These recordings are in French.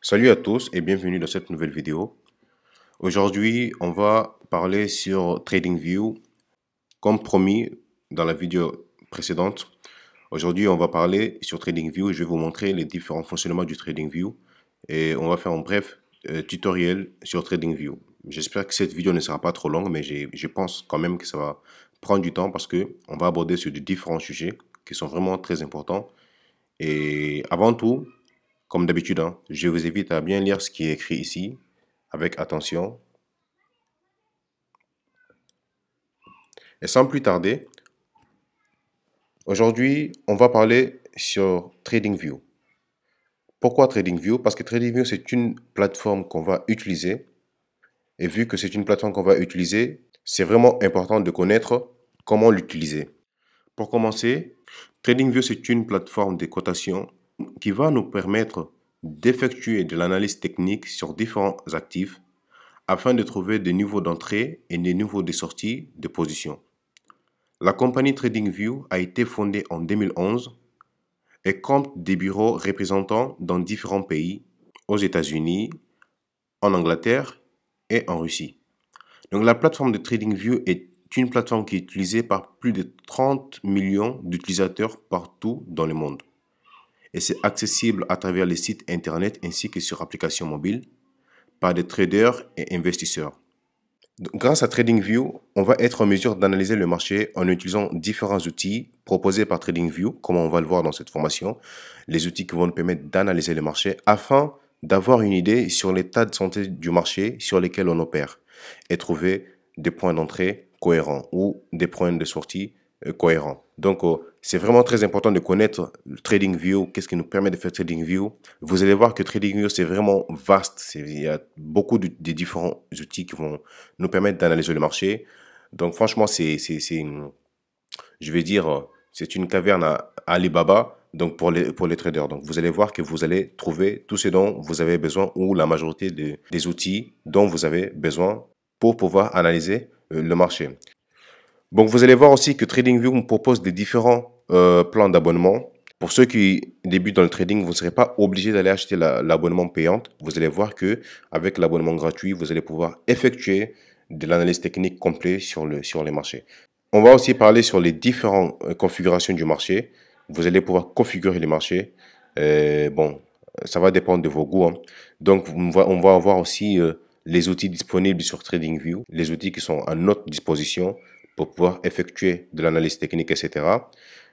Salut à tous et bienvenue dans cette nouvelle vidéo. Aujourd'hui, on va parler sur TradingView. Comme promis dans la vidéo précédente, aujourd'hui, on va parler sur TradingView. Je vais vous montrer les différents fonctionnements du TradingView et on va faire un bref tutoriel sur TradingView. J'espère que cette vidéo ne sera pas trop longue, mais je pense quand même que ça va prendre du temps parce que on va aborder sur de différents sujets qui sont vraiment très importants. Et avant tout, comme d'habitude, hein, je vous invite à bien lire ce qui est écrit ici avec attention. Et sans plus tarder, aujourd'hui, on va parler sur TradingView. Pourquoi TradingView? Parce que TradingView, c'est une plateforme qu'on va utiliser. Et vu que c'est une plateforme qu'on va utiliser, c'est vraiment important de connaître comment l'utiliser. Pour commencer, TradingView, c'est une plateforme de cotation qui va nous permettre d'effectuer de l'analyse technique sur différents actifs afin de trouver des niveaux d'entrée et des niveaux de sortie de position. La compagnie TradingView a été fondée en 2011 et compte des bureaux représentants dans différents pays, aux États-Unis, en Angleterre et en Russie. Donc la plateforme de TradingView est une plateforme qui est utilisée par plus de 30 millions d'utilisateurs partout dans le monde. Et c'est accessible à travers les sites internet ainsi que sur applications mobiles par des traders et investisseurs. Grâce à TradingView, on va être en mesure d'analyser le marché en utilisant différents outils proposés par TradingView, comme on va le voir dans cette formation, les outils qui vont nous permettre d'analyser le marché afin d'avoir une idée sur l'état de santé du marché sur lesquels on opère et trouver des points d'entrée cohérents ou des points de sortie cohérents. Donc, c'est vraiment très important de connaître le TradingView, qu'est-ce qui nous permet de faire TradingView. Vous allez voir que TradingView, c'est vraiment vaste. Il y a beaucoup de différents outils qui vont nous permettre d'analyser le marché. Donc, franchement, je vais dire, c'est une caverne à Alibaba, donc pour les traders. Donc, vous allez voir que vous allez trouver tout ce dont vous avez besoin ou la majorité des outils dont vous avez besoin pour pouvoir analyser le marché. Donc, vous allez voir aussi que TradingView vous propose des différents plans d'abonnement. Pour ceux qui débutent dans le trading, vous ne serez pas obligé d'aller acheter l'abonnement payant. Vous allez voir que avec l'abonnement gratuit, vous allez pouvoir effectuer de l'analyse technique complète sur les marchés. On va aussi parler sur les différentes configurations du marché. Vous allez pouvoir configurer les marchés. Bon, ça va dépendre de vos goûts, hein. Donc, on va avoir aussi les outils disponibles sur TradingView, les outils qui sont à notre disposition pour pouvoir effectuer de l'analyse technique, etc.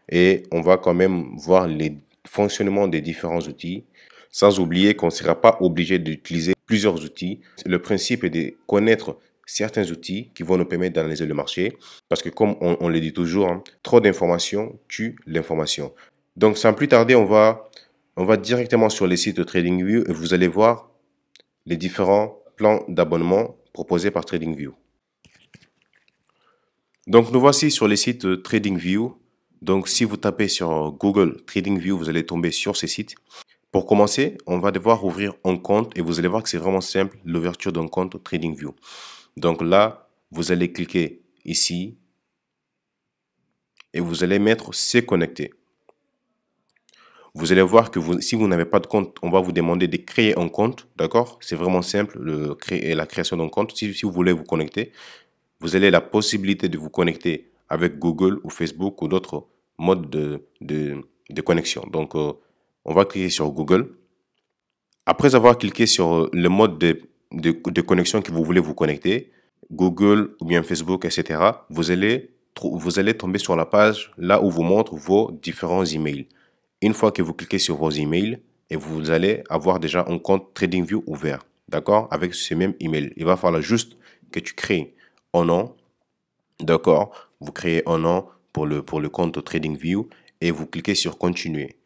Et on va quand même voir les fonctionnements des différents outils, sans oublier qu'on ne sera pas obligé d'utiliser plusieurs outils. Le principe est de connaître certains outils qui vont nous permettre d'analyser le marché, parce que comme on le dit toujours, hein, trop d'informations tue l'information. Donc sans plus tarder, on va directement sur les sites de TradingView et vous allez voir les différents plans d'abonnement proposés par TradingView. Donc nous voici sur les sites TradingView. Donc si vous tapez sur Google TradingView, vous allez tomber sur ces sites. Pour commencer, on va devoir ouvrir un compte et vous allez voir que c'est vraiment simple, l'ouverture d'un compte TradingView. Donc là, vous allez cliquer ici et vous allez mettre C'est connecté. Vous allez voir que si vous n'avez pas de compte, on va vous demander de créer un compte, d'accord? C'est vraiment simple, la création d'un compte. Si vous voulez vous connecter, vous avez la possibilité de vous connecter avec Google ou Facebook ou d'autres modes de connexion. Donc, on va cliquer sur Google. Après avoir cliqué sur le mode de connexion que vous voulez vous connecter, Google ou bien Facebook, etc., vous allez tomber sur la page là où vous montre vos différents emails. Une fois que vous cliquez sur vos emails, et vous allez avoir déjà un compte TradingView ouvert, d'accord, avec ce même email. Il va falloir juste que tu crées un nom, d'accord, vous créez un nom pour le compte TradingView et vous cliquez sur Continuer.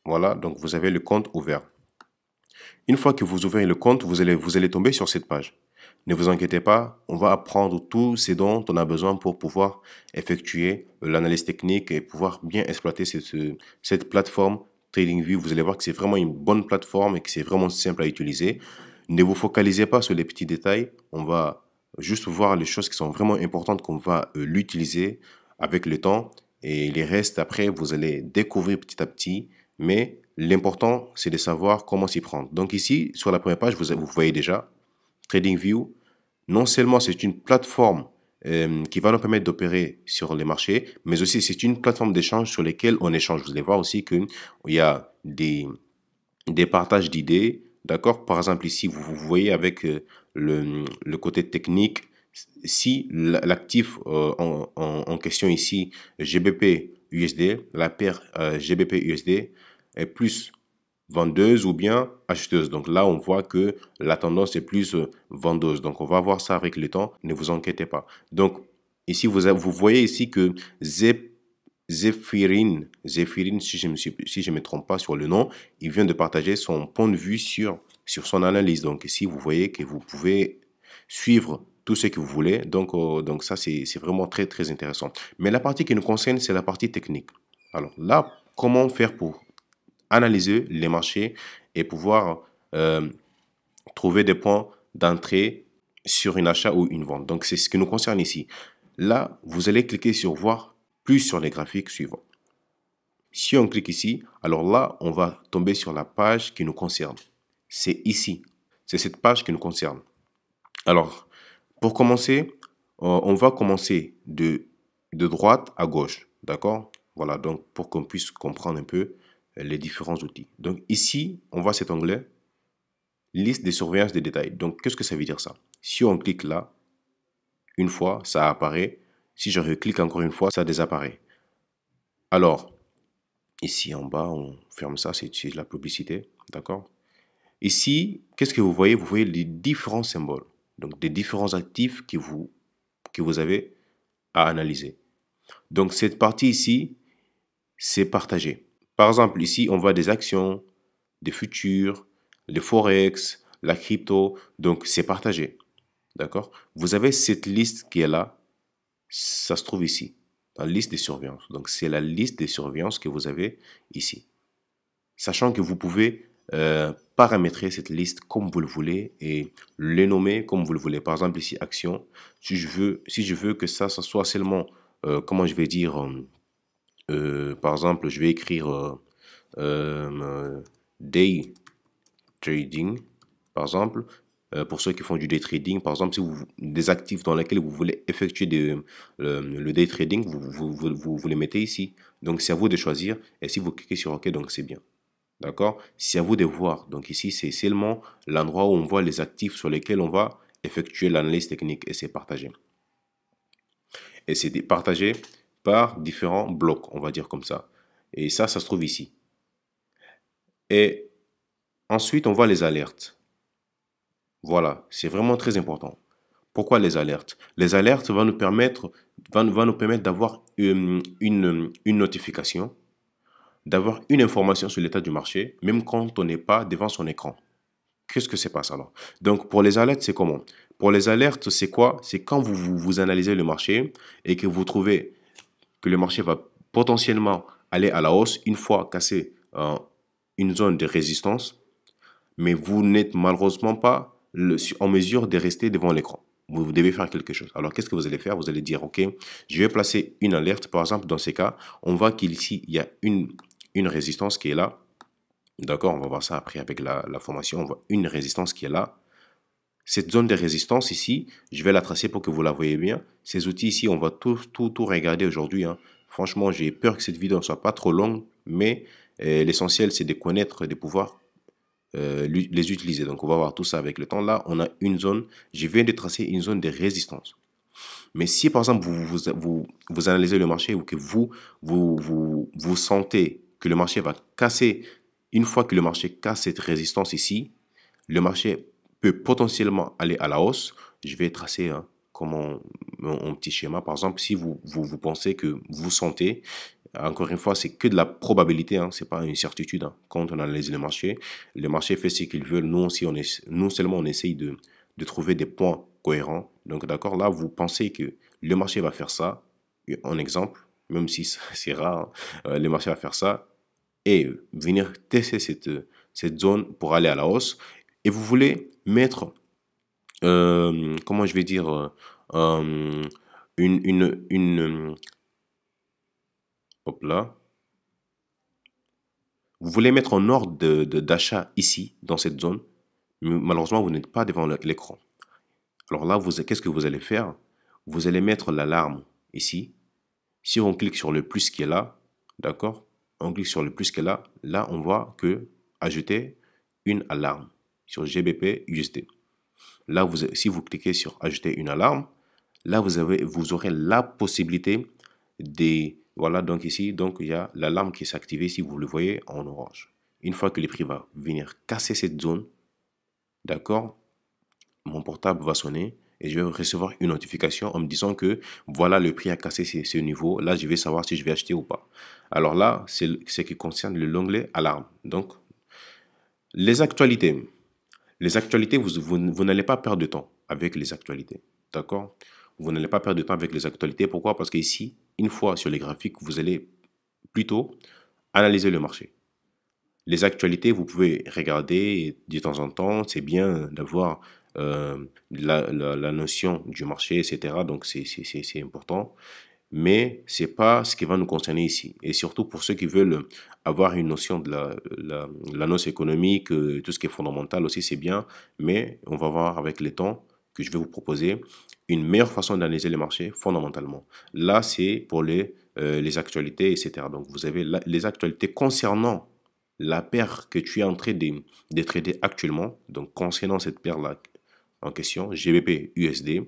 Voilà, donc vous avez le compte ouvert. Une fois que vous ouvrez le compte, vous allez tomber sur cette page. Ne vous inquiétez pas, on va apprendre tout ce dont on a besoin pour pouvoir effectuer l'analyse technique et pouvoir bien exploiter cette plateforme TradingView. Vous allez voir que c'est vraiment une bonne plateforme et que c'est vraiment simple à utiliser. Ne vous focalisez pas sur les petits détails. On va juste voir les choses qui sont vraiment importantes qu'on va l'utiliser avec le temps. Et les restes, après, vous allez découvrir petit à petit. Mais l'important, c'est de savoir comment s'y prendre. Donc ici, sur la première page, vous voyez déjà TradingView. Non seulement c'est une plateforme qui va nous permettre d'opérer sur les marchés, mais aussi c'est une plateforme d'échange sur laquelle on échange. Vous allez voir aussi qu'il y a des partages d'idées. D'accord? Par exemple, ici, vous voyez avec le côté technique, si l'actif en question ici, GBP USD, la paire GBP USD est plus vendeuse ou bien acheteuse. Donc là, on voit que la tendance est plus vendeuse. Donc on va voir ça avec le temps, ne vous inquiétez pas. Donc ici, vous voyez ici que Zephyrin, si je me trompe pas sur le nom, il vient de partager son point de vue sur son analyse. Donc ici, vous voyez que vous pouvez suivre tout ce que vous voulez. Donc ça, c'est vraiment très, très intéressant. Mais la partie qui nous concerne, c'est la partie technique. Alors là, comment faire pour analyser les marchés et pouvoir trouver des points d'entrée sur une achat ou une vente. Donc, c'est ce qui nous concerne ici. Là, vous allez cliquer sur voir plus sur les graphiques suivants. Si on clique ici, alors là, on va tomber sur la page qui nous concerne. C'est ici. C'est cette page qui nous concerne. Alors, pour commencer, on va commencer de droite à gauche. D'accord? Voilà, donc pour qu'on puisse comprendre un peu les différents outils. Donc ici, on voit cet onglet, liste de surveillance des détails. Donc qu'est-ce que ça veut dire ça? Si on clique là, une fois, ça apparaît. Si je reclique encore une fois, ça désapparaît. Alors, ici en bas, on ferme ça, c'est de la publicité. D'accord? Ici, qu'est-ce que vous voyez? Vous voyez les différents symboles. Donc des différents actifs que vous avez à analyser. Donc cette partie ici, c'est partagé. Par exemple, ici, on voit des actions, des futurs, les forex, la crypto. Donc, c'est partagé. D'accord? Vous avez cette liste qui est là. Ça se trouve ici, dans la liste des surveillances. Donc, c'est la liste des surveillances que vous avez ici. Sachant que vous pouvez paramétrer cette liste comme vous le voulez et les nommer comme vous le voulez. Par exemple, ici, action. Si je veux que ça soit seulement, comment je vais dire, par exemple, je vais écrire day trading, par exemple, pour ceux qui font du day trading, par exemple, si vous des actifs dans lesquels vous voulez effectuer le day trading, vous les mettez ici. Donc, c'est à vous de choisir. Et si vous cliquez sur OK, donc c'est bien. D'accord? C'est à vous de voir. Donc, ici, c'est seulement l'endroit où on voit les actifs sur lesquels on va effectuer l'analyse technique et c'est partagé. Et c'est partagé par différents blocs, on va dire comme ça. Et ça se trouve ici. Et ensuite, on voit les alertes. Voilà, c'est vraiment très important. Pourquoi les alertes? Les alertes vont nous permettre, d'avoir une notification, d'avoir une information sur l'état du marché, même quand on n'est pas devant son écran. Qu'est-ce que c'est passe alors? Donc, pour les alertes, c'est comment? Pour les alertes, c'est quoi? C'est quand vous analysez le marché et que vous trouvez que le marché va potentiellement aller à la hausse une fois cassé une zone de résistance, mais vous n'êtes malheureusement pas en mesure de rester devant l'écran. Vous devez faire quelque chose. Alors, qu'est-ce que vous allez faire? Vous allez dire, OK, je vais placer une alerte. Par exemple, dans ces cas, on voit qu'ici, il y a une résistance qui est là. D'accord, on va voir ça après avec la formation. On voit une résistance qui est là. Cette zone de résistance ici, je vais la tracer pour que vous la voyez bien. Ces outils ici, on va tout regarder aujourd'hui, hein. Franchement, j'ai peur que cette vidéo ne soit pas trop longue, mais l'essentiel, c'est de connaître, de pouvoir les utiliser. Donc, on va voir tout ça avec le temps. Là, on a une zone, je viens de tracer une zone de résistance. Mais si, par exemple, vous analysez le marché ou que vous sentez que le marché va casser, une fois que le marché casse cette résistance ici, le marché peut potentiellement aller à la hausse. Je vais tracer comme mon petit schéma. Par exemple, si vous pensez que vous sentez, encore une fois, c'est que de la probabilité, hein, ce n'est pas une certitude. Hein. Quand on analyse le marché fait ce qu'il veut. Nous aussi, nous seulement on essaye de trouver des points cohérents. Donc, d'accord, là, vous pensez que le marché va faire ça, en exemple, même si c'est rare, hein, le marché va faire ça, et venir tester cette zone pour aller à la hausse. et vous voulez mettre, comment je vais dire, une, hop là, vous voulez mettre en ordre d'achat ici, dans cette zone, mais malheureusement, vous n'êtes pas devant l'écran. Alors là, qu'est-ce que vous allez faire? Vous allez mettre l'alarme ici. Si on clique sur le plus qui est là, d'accord? On clique sur le plus qui est là. Là, on voit que ajouter une alarme sur GBP USD. Là, si vous cliquez sur ajouter une alarme, là, vous aurez la possibilité de, voilà, donc ici, donc il y a l'alarme qui s'est activée, si vous le voyez en orange. Une fois que le prix va venir casser cette zone, d'accord, mon portable va sonner et je vais recevoir une notification en me disant que voilà, le prix a cassé ce niveau. Là, je vais savoir si je vais acheter ou pas. Alors là, c'est ce qui concerne l'onglet alarme. Donc, les actualités. Les actualités, vous n'allez pas perdre de temps avec les actualités. D'accord? Vous n'allez pas perdre de temps avec les actualités. Pourquoi? Parce qu'ici, une fois sur les graphiques, vous allez plutôt analyser le marché. Les actualités, vous pouvez regarder de temps en temps. C'est bien d'avoir la notion du marché, etc. Donc, c'est important. Mais ce n'est pas ce qui va nous concerner ici. Et surtout pour ceux qui veulent avoir une notion de la noce économique, tout ce qui est fondamental aussi, c'est bien. Mais on va voir avec le temps que je vais vous proposer une meilleure façon d'analyser les marchés fondamentalement. Là, c'est pour les actualités, etc. Donc, vous avez les actualités concernant la paire que tu es en train de trader actuellement. Donc, concernant cette paire-là en question, GBP USD,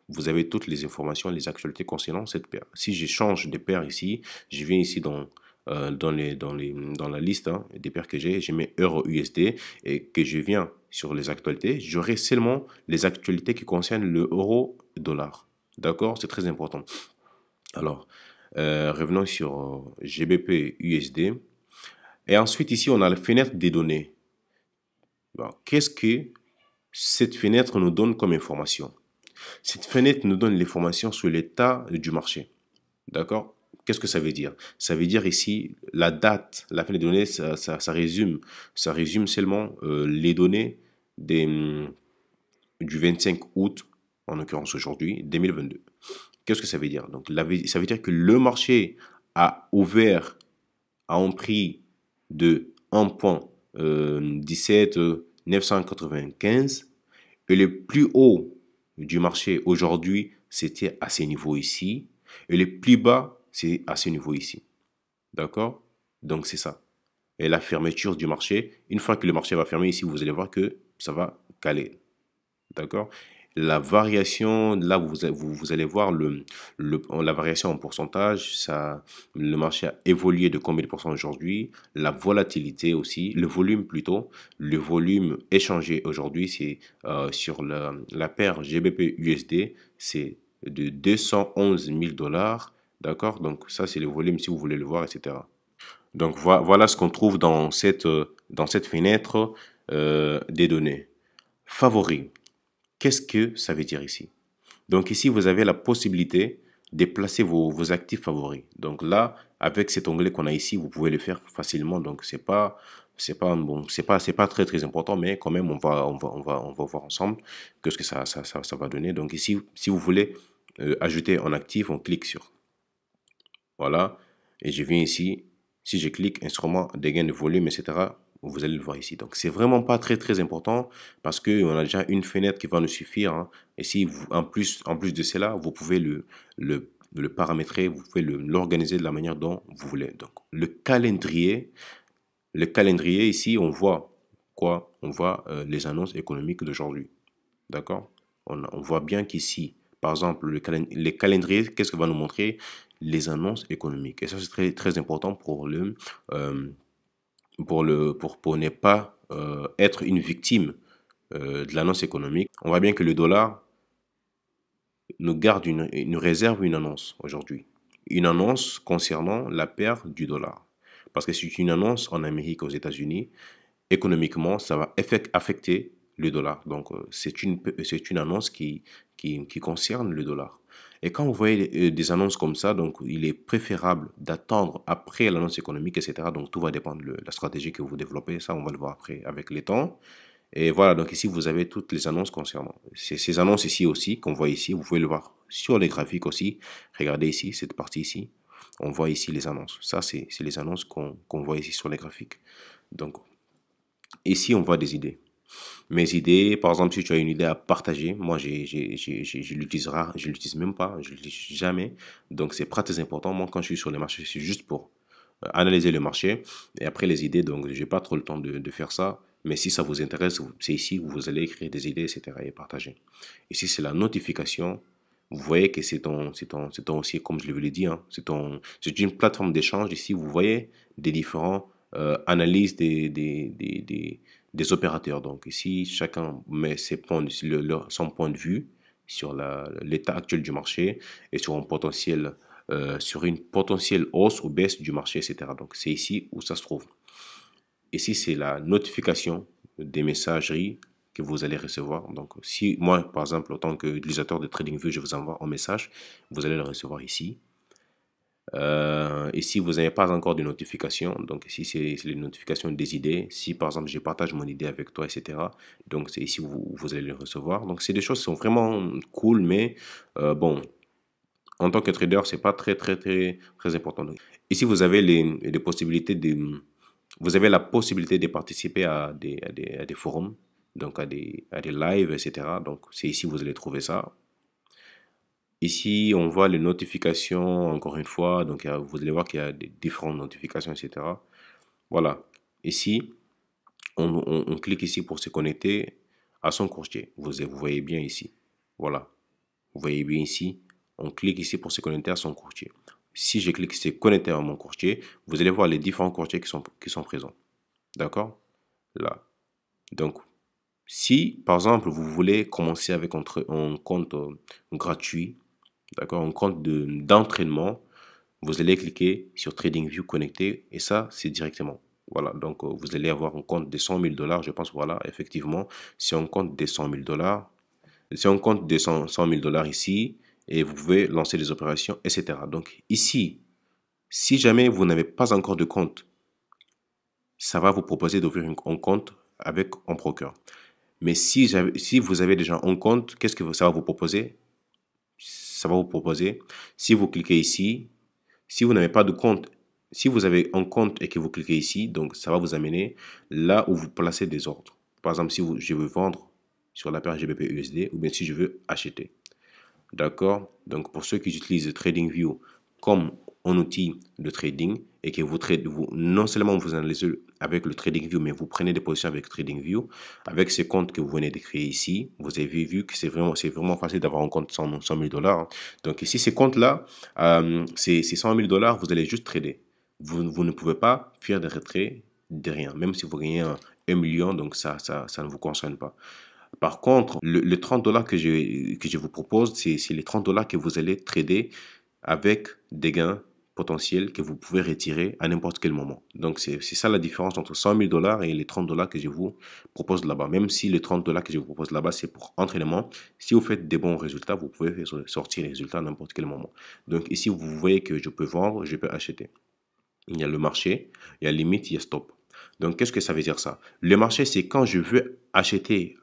vous avez toutes les informations, les actualités concernant cette paire. Si je change de paire ici, je viens ici dans la liste des paires que j'ai, je mets euro USD et que je viens sur les actualités, j'aurai seulement les actualités qui concernent le euro dollar. D'accord? C'est très important. Alors, revenons sur GBP USD. Et ensuite, ici, on a la fenêtre des données. Bon, qu'est-ce que cette fenêtre nous donne comme information? Cette fenêtre nous donne l'information sur l'état du marché. D'accord? Qu'est-ce que ça veut dire? Ça veut dire ici la date, la fenêtre de données, ça résume seulement les données du 25 août, en l'occurrence aujourd'hui, 2022. Qu'est-ce que ça veut dire? Donc, ça veut dire que le marché a ouvert à un prix de 1,17 995 et le plus haut du marché aujourd'hui, c'était à ces niveaux ici. Et le plus bas, c'est à ce niveau ici. D'accord? Donc, c'est ça. Et la fermeture du marché, une fois que le marché va fermer ici, vous allez voir que ça va caler. D'accord? La variation, là, vous allez voir la variation en pourcentage. Le marché a évolué de combien de pourcents aujourd'hui? La volatilité aussi, le volume plutôt. Le volume échangé aujourd'hui, c'est sur la paire GBP-USD, c'est de 211 000 dollars. D'accord? Donc, ça, c'est le volume si vous voulez le voir, etc. Donc, voilà ce qu'on trouve dans cette fenêtre des données. Favoris. Qu'est-ce que ça veut dire ici? Donc ici, vous avez la possibilité de placer vos actifs favoris. Donc là, avec cet onglet qu'on a ici, vous pouvez le faire facilement. Donc c'est pas très très important, mais quand même, on va voir ensemble qu'est-ce que ça va donner. Donc ici, si vous voulez ajouter un actif, on clique sur voilà, et je viens ici. Si je clique instrument de gain de volume, etc., vous allez le voir ici. Donc, c'est vraiment pas très, très important parce qu'on a déjà une fenêtre qui va nous suffire, hein. Et si en plus de cela, vous pouvez le paramétrer, vous pouvez l'organiser de la manière dont vous voulez. Donc, le calendrier ici, on voit quoi? On voit les annonces économiques d'aujourd'hui. D'accord? On voit bien qu'ici, par exemple, les calendriers, qu'est-ce que va nous montrer? Les annonces économiques. Et ça, c'est très, très important euh, pour ne pas être une victime de l'annonce économique. On voit bien que le dollar nous garde une réserve, une annonce aujourd'hui. Une annonce concernant la perte du dollar. Parce que c'est une annonce en Amérique, aux États-Unis. Économiquement, ça va affecter le dollar. Donc, c'est une annonce qui concerne le dollar. Et quand vous voyez des annonces comme ça, donc il est préférable d'attendre après l'annonce économique, etc. Donc, tout va dépendre de la stratégie que vous développez. Ça, on va le voir après avec les temps. Et voilà, donc ici, vous avez toutes les annonces concernant. Ces annonces ici aussi, qu'on voit ici, vous pouvez le voir sur les graphiques aussi. Regardez ici, cette partie ici. On voit ici les annonces. Ça, c'est les annonces qu'on voit ici sur les graphiques. Donc, ici, on voit des idées. Mes idées, par exemple, si tu as une idée à partager, moi, je l'utilise même pas, je l'utilise jamais. Donc, c'est pas très important. Moi, quand je suis sur les marchés, c'est juste pour analyser le marché. Et après, les idées, donc, j'ai pas trop le temps de faire ça. Mais si ça vous intéresse, c'est ici où vous allez écrire des idées, etc. et partager. Ici, c'est la notification. Vous voyez que c'est ton aussi, comme je l'ai dit, hein, c'est une plateforme d'échange. Ici, vous voyez des différents analyses des opérateurs. Donc ici, chacun met son point de vue sur l'état actuel du marché et sur une potentielle hausse ou baisse du marché, etc. Donc c'est ici où ça se trouve. Ici, c'est la notification des messageries que vous allez recevoir. Donc, si moi, par exemple, en tant qu'utilisateur de TradingView, je vous envoie un message, vous allez le recevoir ici. Ici, vous n'avez pas encore de notification. Donc, ici, c'est les notifications des idées. Si, par exemple, je partage mon idée avec toi, etc. Donc, c'est ici où vous allez le recevoir. Donc, c'est des choses qui sont vraiment cool, mais bon, en tant que trader, c'est pas très important. Donc, ici, vous avez les possibilités vous avez la possibilité de participer à des forums, donc à des lives, etc. Donc, c'est ici où vous allez trouver ça. Ici, on voit les notifications, encore une fois. Donc, vous allez voir qu'il y a des différentes notifications, etc. Voilà. Ici, on clique ici pour se connecter à son courtier. Vous voyez bien ici. Voilà. Vous voyez bien ici. On clique ici pour se connecter à son courtier. Si je clique ici, connecter à mon courtier, vous allez voir les différents courtiers qui sont présents. D'accord? Là. Donc, si, par exemple, vous voulez commencer avec un compte gratuit, d'accord, un compte d'entraînement, vous allez cliquer sur TradingView connecté et ça, c'est directement. Voilà, donc vous allez avoir un compte de 100 000 dollars, je pense, voilà, effectivement, c'est un compte de 100 000 dollars. C'est un compte de 100 000 dollars ici et vous pouvez lancer des opérations, etc. Donc ici, si jamais vous n'avez pas encore de compte, ça va vous proposer d'ouvrir un compte avec un broker. Mais si vous avez déjà un compte, qu'est-ce que ça va vous proposer? Ça va vous proposer, si vous cliquez ici, si vous n'avez pas de compte, si vous avez un compte et que vous cliquez ici, donc ça va vous amener là où vous placez des ordres. Par exemple, si je veux vendre sur la paire GBP USD ou bien si je veux acheter. D'accord? Donc pour ceux qui utilisent TradingView comme un outil de trading et que non seulement vous analysez avec le TradingView, mais vous prenez des positions avec TradingView, avec ces comptes que vous venez de créer ici, vous avez vu que c'est vraiment facile d'avoir un compte 100 000 dollars. Donc ici, ces comptes-là, ces 100 000 dollars, vous allez juste trader. Vous ne pouvez pas faire des retraits de rien, même si vous gagnez 1 million, donc ça ne vous concerne pas. Par contre, le 30 dollars que je vous propose, c'est les 30 dollars que vous allez trader avec des gains potentiels que vous pouvez retirer à n'importe quel moment. Donc, c'est ça la différence entre 100 000 dollars et les 30 dollars que je vous propose là-bas. Même si les 30 dollars que je vous propose là-bas, c'est pour entraînement, si vous faites des bons résultats, vous pouvez sortir les résultats à n'importe quel moment. Donc, ici, vous voyez que je peux vendre, je peux acheter. Il y a le marché, il y a limite, il y a stop. Donc, qu'est-ce que ça veut dire ça? Le marché, c'est quand je veux acheter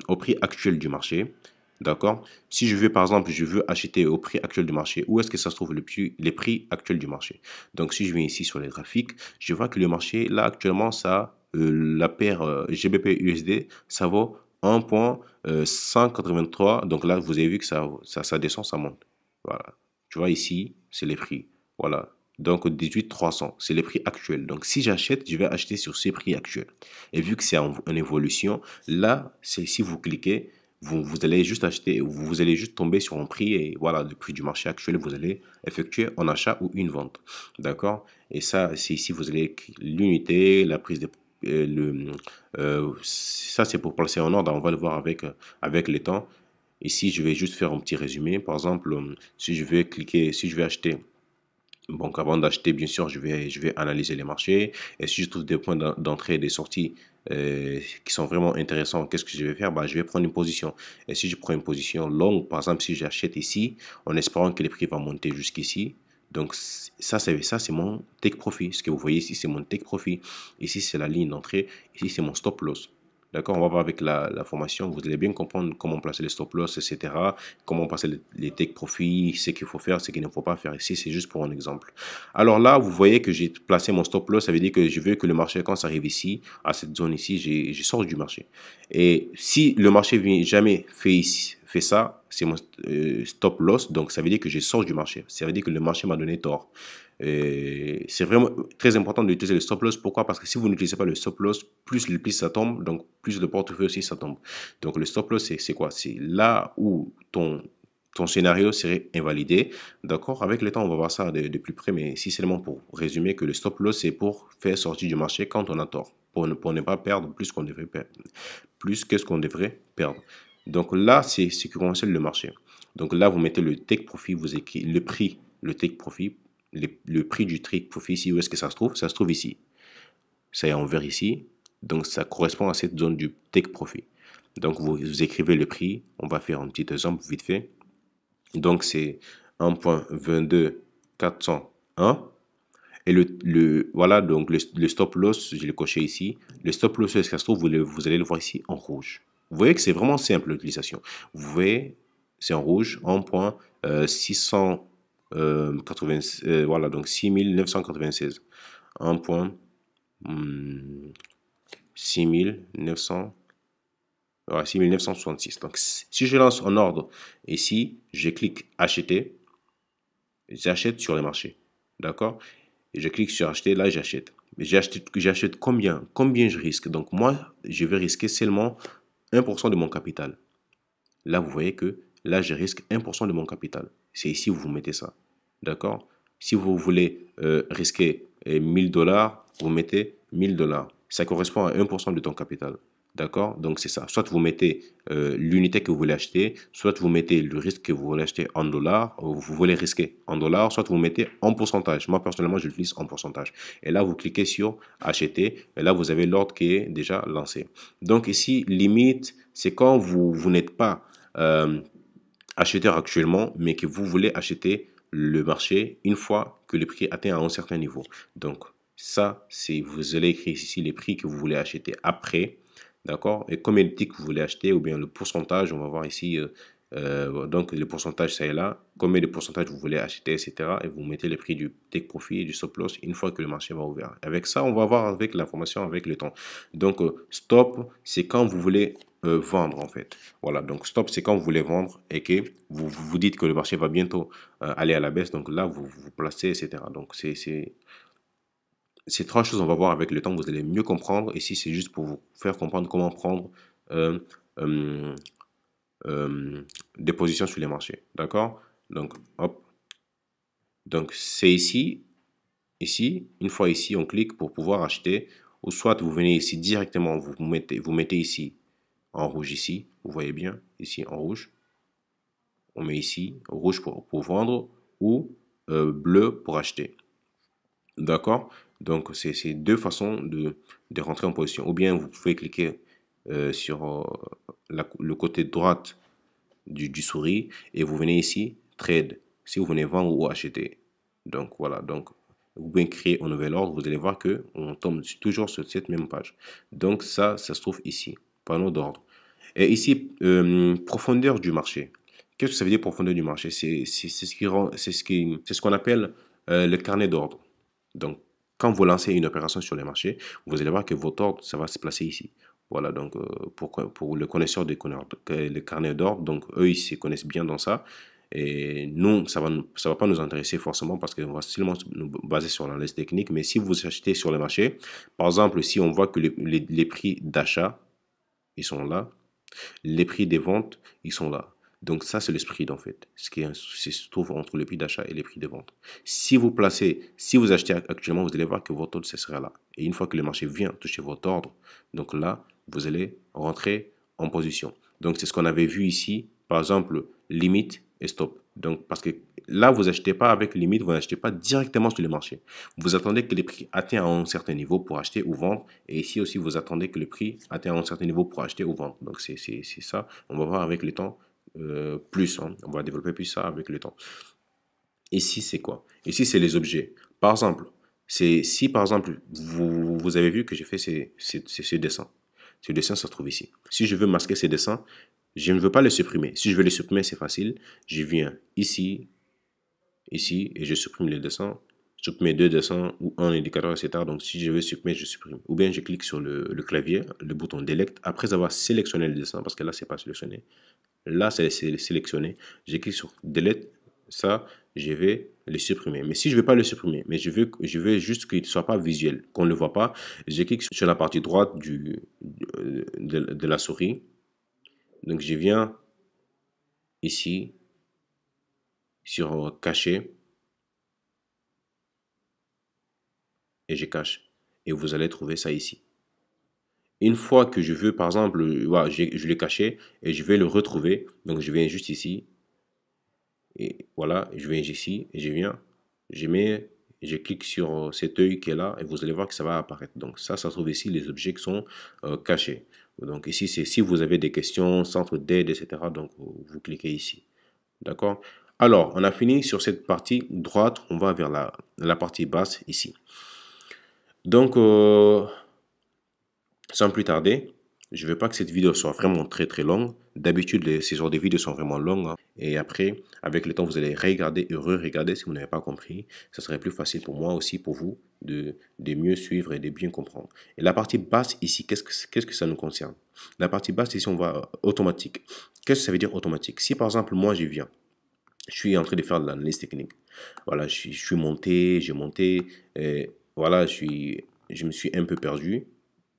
au prix actuel du marché. D'accord? Si je veux, par exemple, je veux acheter au prix actuel du marché, où est-ce que ça se trouve les prix actuels du marché? Donc, si je viens ici sur les graphiques, je vois que le marché, là, actuellement, la paire GBP USD, ça vaut 1,183. Donc là, vous avez vu que ça descend, ça monte. Voilà. Tu vois, ici, c'est les prix. Voilà. Donc 18 300, c'est les prix actuels. Donc si j'achète, je vais acheter sur ces prix actuels. Et vu que c'est en évolution, là, si vous cliquez, vous allez juste acheter, vous allez juste tomber sur un prix et voilà, le prix du marché actuel, vous allez effectuer un achat ou une vente. D'accord? Et ça, c'est ici, vous allez l'unité, la prise de ça, c'est pour placer en ordre. On va le voir avec les temps. Ici, je vais juste faire un petit résumé. Par exemple, si je vais cliquer, si je vais acheter. Donc avant d'acheter, bien sûr, je vais analyser les marchés. Et si je trouve des points d'entrée et des sorties qui sont vraiment intéressants, qu'est-ce que je vais faire? Bah, je vais prendre une position. Et si je prends une position longue, par exemple, si j'achète ici, en espérant que les prix vont monter jusqu'ici, donc ça, c'est mon take profit. Ce que vous voyez ici, c'est mon take profit. Ici, c'est la ligne d'entrée. Ici, c'est mon stop loss. D'accord, on va voir avec la formation, vous allez bien comprendre comment placer les stop loss, etc. Comment passer les take profit, ce qu'il faut faire, ce qu'il ne faut pas faire. Ici, c'est juste pour un exemple. Alors là, vous voyez que j'ai placé mon stop loss, ça veut dire que je veux que le marché, quand ça arrive ici, à cette zone ici, je sors du marché. Et si le marché vient jamais fait ça, c'est mon stop loss, donc ça veut dire que je sors du marché. Ça veut dire que le marché m'a donné tort. C'est vraiment très important d'utiliser le stop loss. Pourquoi? Parce que si vous n'utilisez pas le stop loss, plus le prix ça tombe, donc plus le portefeuille aussi ça tombe. Donc le stop loss, c'est quoi? C'est là où ton scénario serait invalidé. D'accord? Avec le temps, on va voir ça de plus près, mais si seulement pour résumer que le stop loss, c'est pour faire sortir du marché quand on a tort, pour ne pas perdre plus qu'on devrait perdre, plus que ce qu'on devrait perdre. Donc là, c'est ce qui concerne le marché. Donc là, vous mettez le take profit, vous écrivez le prix, le take profit, le prix du take profit ici, où est-ce que ça se trouve? Ça se trouve ici. Ça est en vert ici. Donc ça correspond à cette zone du take profit. Donc vous écrivez le prix. On va faire un petit exemple vite fait. Donc c'est 1.22401. Et voilà, donc le stop loss, je l'ai coché ici. Le stop loss, est-ce que ça se trouve? Vous allez le voir ici en rouge. Vous voyez que c'est vraiment simple l'utilisation. Vous voyez, c'est en rouge, 1.680, voilà, donc 6996. 1.6900, voilà, 6966. Donc, si je lance en ordre ici, je clique acheter, j'achète sur le marché. D'accord? Et je clique sur acheter, là j'achète. Mais j'achète combien? Combien je risque? Donc, moi, je vais risquer seulement 1% de mon capital. Là, vous voyez que là, je risque 1% de mon capital. C'est ici où vous mettez ça. D'accord? Si vous voulez risquer 1000 dollars, vous mettez 1000 dollars. Ça correspond à 1% de ton capital. D'accord? Donc, c'est ça. Soit vous mettez l'unité que vous voulez acheter, soit vous mettez le risque que vous voulez acheter en dollars, ou vous voulez risquer en dollars, soit vous mettez en pourcentage. Moi, personnellement, je l'utilise en pourcentage. Et là, vous cliquez sur acheter, et là, vous avez l'ordre qui est déjà lancé. Donc, ici, limite, c'est quand vous n'êtes pas acheteur actuellement, mais que vous voulez acheter le marché une fois que le prix atteint un certain niveau. Donc, ça, c'est vous allez écrire ici les prix que vous voulez acheter après, d'accord? Et combien de tickets vous voulez acheter, ou bien le pourcentage, on va voir ici, donc le pourcentage, ça est là, combien de pourcentage vous voulez acheter, etc. Et vous mettez le prix du take profit et du stop loss une fois que le marché va ouvert. Avec ça, on va voir avec l'information, avec le temps. Donc, stop, c'est quand vous voulez vendre en fait. Voilà, donc stop, c'est quand vous voulez vendre et que vous dites que le marché va bientôt aller à la baisse. Donc là, vous placez, etc. Donc ces trois choses, on va voir avec le temps, vous allez mieux comprendre. Ici, c'est juste pour vous faire comprendre comment prendre euh, euh, des positions sur les marchés. D'accord? Donc, hop. Donc, c'est ici. Ici, une fois ici, on clique pour pouvoir acheter. Ou soit vous venez ici directement, vous mettez ici en rouge ici. Vous voyez bien, ici en rouge. On met ici rouge pour vendre ou bleu pour acheter. D'accord? Donc, c'est deux façons de rentrer en position. Ou bien vous pouvez cliquer sur le côté droite du souris et vous venez ici, trade, si vous venez vendre ou acheter. Donc, voilà. Donc, vous pouvez créer un nouvel ordre. Vous allez voir que on tombe toujours sur cette même page. Donc, ça se trouve ici, panneau d'ordre. Et ici, profondeur du marché. Qu'est-ce que ça veut dire profondeur du marché? C'est ce qu'on appelle le carnet d'ordre. Donc, quand vous lancez une opération sur les marchés, vous allez voir que votre ordre, ça va se placer ici. Voilà, donc pour le connaisseur des le carnet d'ordre, donc eux, ils se connaissent bien dans ça. Et nous, ça va pas nous intéresser forcément parce qu'on va seulement nous baser sur l'analyse technique. Mais si vous achetez sur les marchés, par exemple, si on voit que les prix d'achat, ils sont là, les prix des ventes, ils sont là. Donc ça, c'est le spread en fait, ce qui se trouve entre le prix d'achat et les prix de vente. Si vous achetez actuellement, vous allez voir que votre ordre, ce sera là. Et une fois que le marché vient toucher votre ordre, donc là, vous allez rentrer en position. Donc c'est ce qu'on avait vu ici, par exemple, limite et stop. Donc parce que là, vous achetez pas avec limite, vous n'achetez pas directement sur le marché. Vous attendez que les prix atteignent un certain niveau pour acheter ou vendre. Et ici aussi, vous attendez que le prix atteigne un certain niveau pour acheter ou vendre. Donc c'est ça. On va voir avec le temps plus. Hein. On va développer plus ça avec le temps. Ici, c'est quoi? Ici, c'est les objets. Par exemple, si par exemple, vous avez vu que j'ai fait ce dessin. Ce dessin, ça se trouve ici. Si je veux masquer ces dessins, je ne veux pas les supprimer. Si je veux les supprimer, c'est facile. Je viens ici, ici, et je supprime les dessins. Je supprime 2 dessins ou un indicateur, etc. Donc, si je veux supprimer, je supprime. Ou bien, je clique sur le clavier, le bouton Delete, après avoir sélectionné le dessin, parce que là, c'est pas sélectionné. Là, c'est sélectionné. Je clique sur Delete. Ça, je vais le supprimer. Mais si je ne veux pas le supprimer, mais je veux juste qu'il ne soit pas visuel, qu'on ne le voit pas, je clique sur la partie droite de la souris. Donc, je viens ici sur Cacher et je cache. Et vous allez trouver ça ici. Une fois que je veux, par exemple, voilà, je l'ai caché et je vais le retrouver. Donc, je viens juste ici. Et voilà, je viens ici et je viens, je clique sur cet œil qui est là et vous allez voir que ça va apparaître. Donc ça se trouve ici les objets qui sont cachés. Donc ici, c'est si vous avez des questions, centre d'aide, etc. Donc vous cliquez ici. D'accord? Alors, on a fini sur cette partie droite, on va vers la partie basse ici. Donc, sans plus tarder, je ne veux pas que cette vidéo soit vraiment très longue. D'habitude, ces genres de vidéos sont vraiment longues, hein. Et après, avec le temps, vous allez regarder et re-regarder si vous n'avez pas compris. Ça serait plus facile pour moi aussi, pour vous, de mieux suivre et de bien comprendre. Et la partie basse ici, qu'est-ce que ça nous concerne? La partie basse ici, on va automatique. Qu'est-ce que ça veut dire automatique? Si par exemple, moi, je suis en train de faire de l'analyse technique. Voilà, je suis monté, j'ai monté, voilà, je me suis un peu perdu.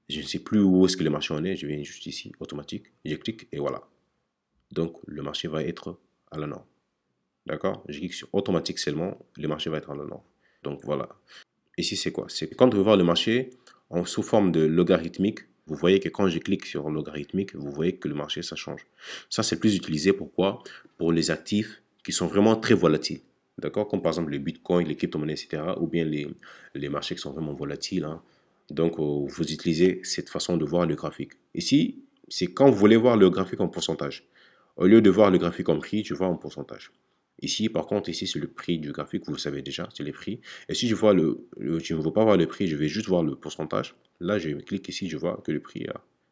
Je ne sais plus où est-ce que le marché en est. Je viens juste ici, automatique. Je clique et voilà. Donc, le marché va être à la norme. D'accord? Je clique sur automatique seulement. Le marché va être à la norme. Donc, voilà. Ici, c'est quoi? C'est quand on veut voir le marché sous forme de logarithmique. Vous voyez que quand je clique sur logarithmique, vous voyez que le marché, ça change. Ça, c'est plus utilisé pourquoi? Pour les actifs qui sont vraiment très volatiles. D'accord? Comme par exemple les bitcoins, les crypto-monnaies, etc. Ou bien les marchés qui sont vraiment volatiles, hein. Donc, vous utilisez cette façon de voir le graphique. Ici, c'est quand vous voulez voir le graphique en pourcentage. Au lieu de voir le graphique en prix, je vois en pourcentage. Ici, par contre, ici, c'est le prix du graphique. Vous le savez déjà, c'est les prix. Et si je vois je ne veux pas voir le prix, je vais juste voir le pourcentage. Là, je clique ici, je vois que le prix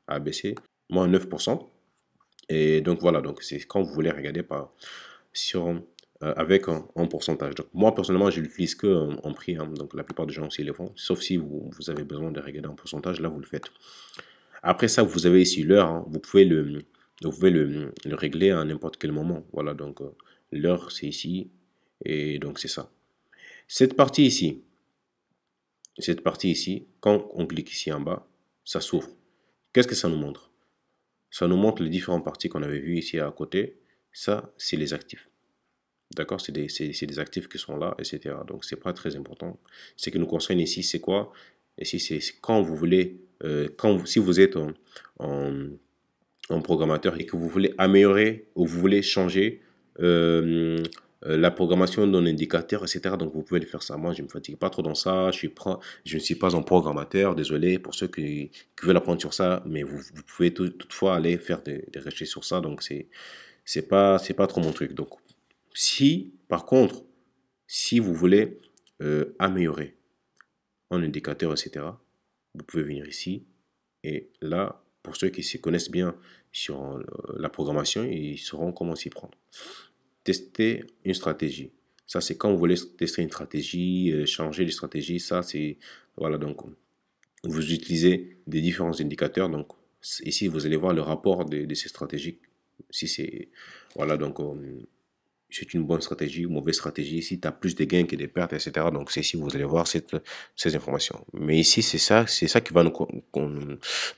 a baissé, moins 9%. Et donc, voilà, donc c'est quand vous voulez regarder avec un pourcentage. Donc, moi, personnellement, je l'utilise que en prix, hein. Donc, la plupart des gens aussi le font. Sauf si vous avez besoin de regarder en pourcentage, là, vous le faites. Après ça, vous avez ici l'heure, hein. Vous pouvez le régler à n'importe quel moment. Voilà, donc l'heure, c'est ici. Et donc, c'est ça. Cette partie ici, quand on clique ici en bas, ça s'ouvre. Qu'est-ce que ça nous montre? Ça nous montre les différentes parties qu'on avait vues ici à côté. Ça, c'est les actifs. D'accord? C'est des actifs qui sont là, etc. Donc, c'est pas très important. Ce qui nous concerne ici, c'est quoi? Ici, c'est quand vous voulez, si vous êtes en, en programmateur et que vous voulez améliorer ou vous voulez changer la programmation d'un indicateur, etc. Donc, vous pouvez le faire ça. Moi, je ne me fatigue pas trop dans ça. Je ne suis pas un programmateur. Désolé pour ceux qui veulent apprendre sur ça, mais vous pouvez toutefois aller faire des recherches sur ça. Donc, c'est pas trop mon truc. Donc, si, par contre, si vous voulez améliorer un indicateur, etc., vous pouvez venir ici. Et là, pour ceux qui se connaissent bien sur la programmation, ils sauront comment s'y prendre. Tester une stratégie. Ça, c'est quand vous voulez tester une stratégie, changer de stratégie. Ça, c'est... Voilà, donc, vous utilisez des différents indicateurs. Donc, ici, vous allez voir le rapport de ces stratégies. Si c'est... Voilà, donc... c'est une bonne stratégie, une mauvaise stratégie, si tu as plus de gains que des pertes, etc. Donc, c'est ici, vous allez voir ces informations. Mais ici, c'est ça qui va nous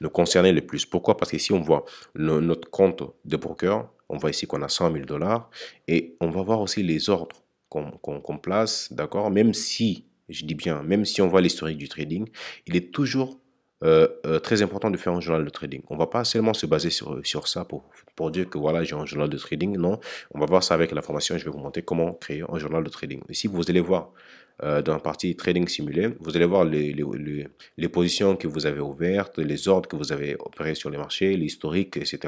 concerner le plus. Pourquoi? Parce qu'ici, on voit notre compte de broker. On voit ici qu'on a 100 000 dollars. Et on va voir aussi les ordres qu'on place, d'accord? Même si, je dis bien, même si on voit l'historique du trading, il est toujours très important de faire un journal de trading. On ne va pas seulement se baser sur ça pour dire que voilà, j'ai un journal de trading. Non, on va voir ça avec la formation. Je vais vous montrer comment créer un journal de trading. Ici, vous allez voir dans la partie trading simulé, vous allez voir les positions que vous avez ouvertes, les ordres que vous avez opérés sur les marchés, l'historique, etc.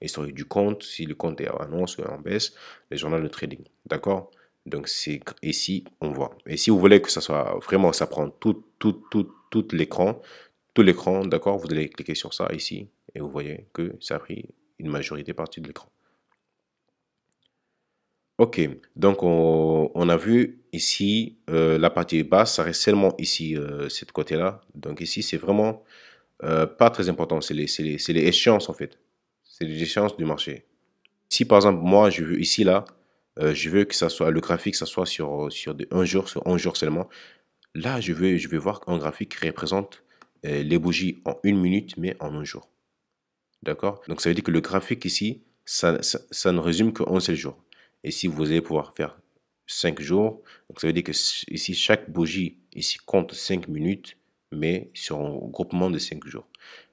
L'historique du compte, si le compte est en annonce ou en baisse, les journaux de trading. D'accord? Donc, c'est ici, on voit. Et si vous voulez que ça soit vraiment, ça prend tout l'écran, d'accord, vous allez cliquer sur ça ici. et vous voyez que ça a pris une majorité partie de l'écran. Ok, donc on a vu ici la partie basse, ça reste seulement ici, cette côté-là. Donc ici, c'est vraiment pas très important, c'est les échéances en fait. C'est les échéances du marché. Si par exemple, moi, je veux ici, là, je veux que ça soit, le graphique, ça soit un jour, sur 11 jours seulement. Là, je vais voir qu'un graphique représente les bougies en une minute, mais en un jour. D'accord? Donc, ça veut dire que le graphique ici, ça ne résume qu'un seul jour. Et si vous allez pouvoir faire 5 jours, donc ça veut dire que ici, chaque bougie ici compte 5 minutes, mais sur un groupement de 5 jours.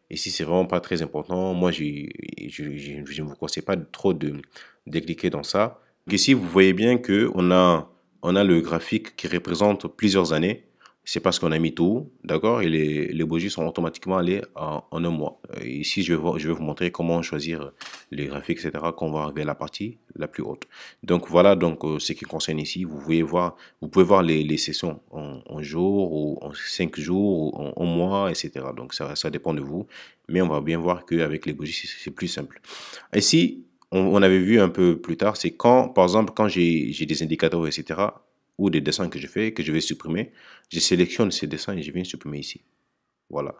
Ici, c'est vraiment pas très important. Moi, je ne vous conseille pas trop de cliquer dans ça. Donc ici, vous voyez bien que on a le graphique qui représente plusieurs années. C'est parce qu'on a mis tout, d'accord? Et les bougies sont automatiquement allées en un mois. Ici, je vais vous montrer comment choisir les graphiques, etc., quand on va arriver à la partie la plus haute. Donc voilà, donc ce qui concerne ici, vous pouvez voir les sessions en jours ou en 5 jours ou en mois, etc. Donc ça dépend de vous. Mais on va bien voir qu'avec les bougies, c'est plus simple. Ici, on avait vu un peu plus tard, c'est quand, par exemple, quand j'ai des indicateurs, etc., ou des dessins que je fais, que je vais supprimer, je sélectionne ces dessins et je viens supprimer ici. Voilà.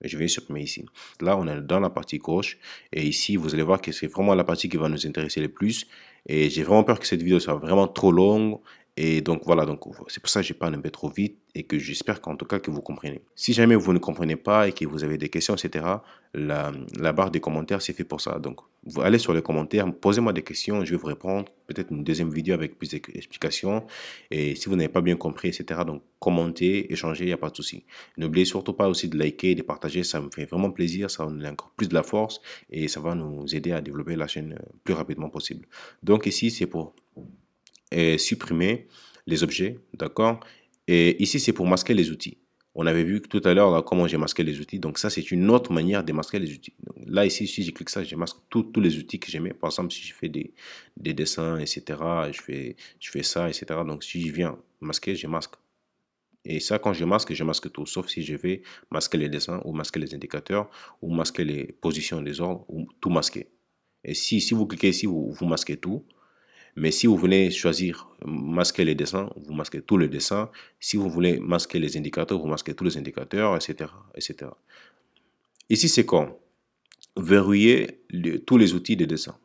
Je vais supprimer ici. Là, on est dans la partie gauche. Et ici, vous allez voir que c'est vraiment la partie qui va nous intéresser le plus. Et j'ai vraiment peur que cette vidéo soit vraiment trop longue. Et donc voilà, donc c'est pour ça que je parle un peu trop vite et que j'espère qu'en tout cas que vous comprenez. Si jamais vous ne comprenez pas et que vous avez des questions, etc., la barre des commentaires, c'est fait pour ça. Donc, vous allez sur les commentaires, posez-moi des questions, je vais vous répondre. Peut-être une deuxième vidéo avec plus d'explications. Et si vous n'avez pas bien compris, etc., donc commentez, échangez, il n'y a pas de souci. N'oubliez surtout pas aussi de liker, de partager, ça me fait vraiment plaisir, ça va nous donner encore plus de la force et ça va nous aider à développer la chaîne plus rapidement possible. Donc ici, c'est pour supprimer les objets, d'accord? Et ici, c'est pour masquer les outils. On avait vu tout à l'heure comment j'ai masqué les outils. Donc ça, c'est une autre manière de masquer les outils. Donc, là, ici, si je clique ça, je masque tous les outils que j'aimais. Par exemple, si je fais des dessins, etc., je fais ça, etc. Donc si je viens masquer, je masque. Et ça, quand je masque tout, sauf si je vais masquer les dessins ou masquer les indicateurs ou masquer les positions des ordres ou tout masquer. Et si vous cliquez ici, vous masquez tout. Mais si vous voulez choisir masquer les dessins, vous masquez tous les dessins. Si vous voulez masquer les indicateurs, vous masquez tous les indicateurs, etc. etc. Ici, c'est quand verrouiller tous les outils de dessin.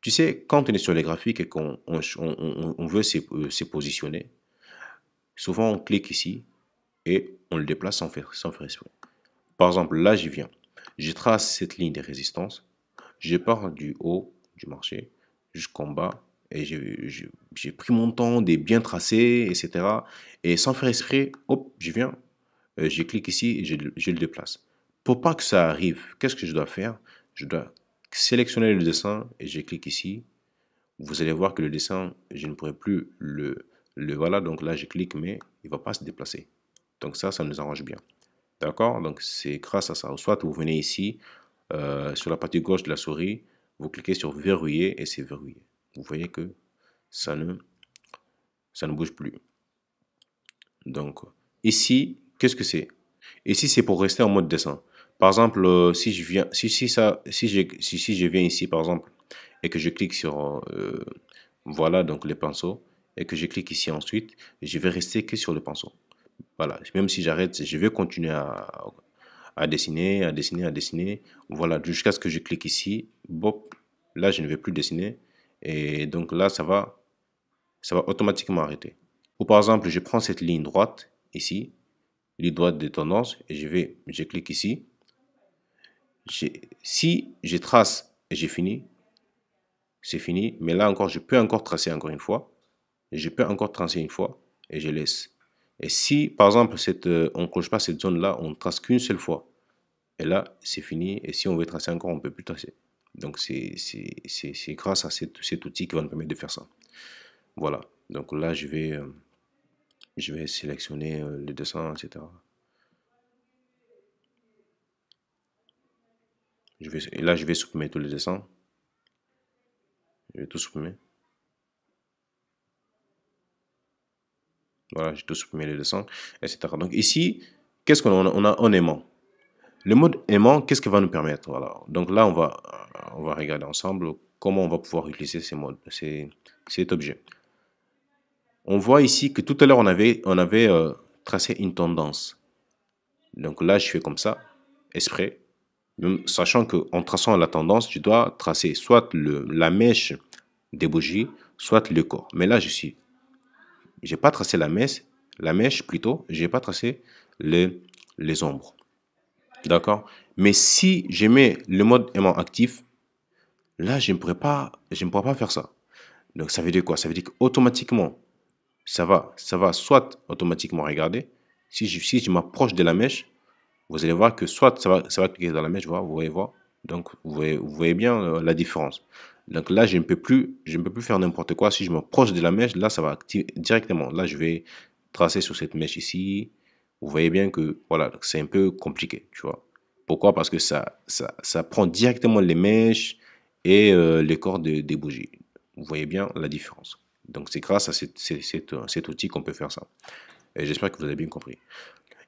Tu sais, quand on est sur les graphiques et qu'on on veut se positionner, souvent on clique ici et on le déplace sans faire exprès. Par exemple, là, je viens, je trace cette ligne de résistance, je pars du haut du marché jusqu'en bas et j'ai pris mon temps de bien tracer, etc. Et sans faire exprès, hop, je viens, je clique ici et je le déplace. Pour pas que ça arrive, qu'est-ce que je dois faire? Je dois sélectionner le dessin et je clique ici. Vous allez voir que le dessin, je ne pourrai plus voilà, donc là je clique, mais il ne va pas se déplacer. Donc ça nous arrange bien. D'accord? Donc c'est grâce à ça. Soit vous venez ici, sur la partie gauche de la souris, vous cliquez sur verrouiller et c'est verrouillé. Vous voyez que ça ne, ça ne bouge plus. Donc ici, qu'est-ce que c'est? Ici, c'est pour rester en mode dessin. Par exemple, si je viens, si je viens ici, par exemple, et que je clique sur, voilà, donc les pinceaux, et que je clique ici ensuite, je vais rester que sur le pinceau. Voilà, même si j'arrête, je vais continuer à dessiner, à dessiner, à dessiner. Voilà, jusqu'à ce que je clique ici. Bop, là, je ne vais plus dessiner. Et donc là, ça va automatiquement arrêter. Ou par exemple, je prends cette ligne droite ici, ligne droite de tendance, et je clique ici. Si je trace et j'ai fini, c'est fini. Mais là encore, je peux encore tracer encore une fois. Je peux encore tracer une fois et je laisse. Et si, par exemple, on ne coche pas cette zone-là, on ne trace qu'une seule fois. Et là, c'est fini. Et si on veut tracer encore, on ne peut plus tracer. Donc, c'est grâce à cet outil qui va nous permettre de faire ça. Voilà. Donc là, je vais sélectionner le dessin, etc. Et là, je vais supprimer tous les dessins. Je vais tout supprimer. Voilà, j'ai tout supprimé les dessins, etc. Donc ici, qu'est-ce qu'on a en aimant? Le mode aimant, qu'est-ce qu'il va nous permettre? Voilà. Donc là, on va regarder ensemble comment on va pouvoir utiliser ces modes, cet objet. On voit ici que tout à l'heure, on avait tracé une tendance. Donc là, je fais comme ça, exprès, même sachant qu'en traçant la tendance, je dois tracer soit la mèche des bougies, soit le corps. Mais là, j'ai pas tracé la mèche plutôt, j'ai pas tracé les ombres. D'accord? Mais si je mets le mode aimant actif, là, je ne pourrais pas faire ça. Donc, ça veut dire quoi? Ça veut dire qu'automatiquement, ça va soit automatiquement regarder. Si je m'approche de la mèche, vous allez voir que soit ça va cliquer dans la mèche, vous voyez voir. Donc, vous voyez bien la différence. Donc là, je ne peux plus faire n'importe quoi. Si je m'approche de la mèche, là, ça va activer directement. Là, je vais tracer sur cette mèche ici. Vous voyez bien que, voilà, c'est un peu compliqué, tu vois. Pourquoi? Parce que ça prend directement les mèches et les corps des bougies. Vous voyez bien la différence. Donc, c'est grâce à cet outil qu'on peut faire ça. Et j'espère que vous avez bien compris.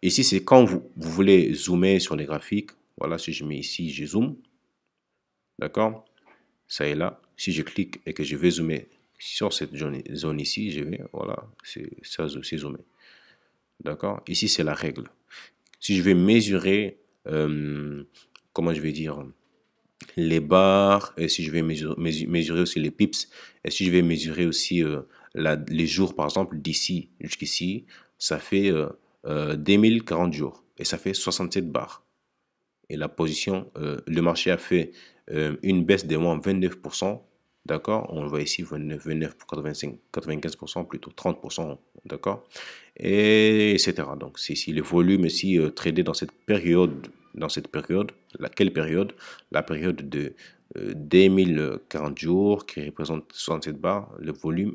Ici, c'est quand vous voulez zoomer sur les graphiques. Voilà, si je mets ici, je zoome. D'accord? Ça est là. Si je clique et que je vais zoomer sur cette zone ici, je vais, voilà, c'est zoomé. D'accord? Ici, c'est la règle. Si je vais mesurer, comment je vais dire, les barres, et si je vais mesurer aussi les pips, et si je vais mesurer aussi les jours, par exemple, d'ici jusqu'ici, ça fait 2040 jours, et ça fait 67 barres. Et la position, le marché a fait une baisse de moins 29%, d'accord? On le voit ici, 29 pour 85, 95%, plutôt 30%, d'accord? Et etc. Donc, c'est ici le volume ici tradé dans cette période, laquelle période? La période de 2040 jours qui représente 67 barres, le volume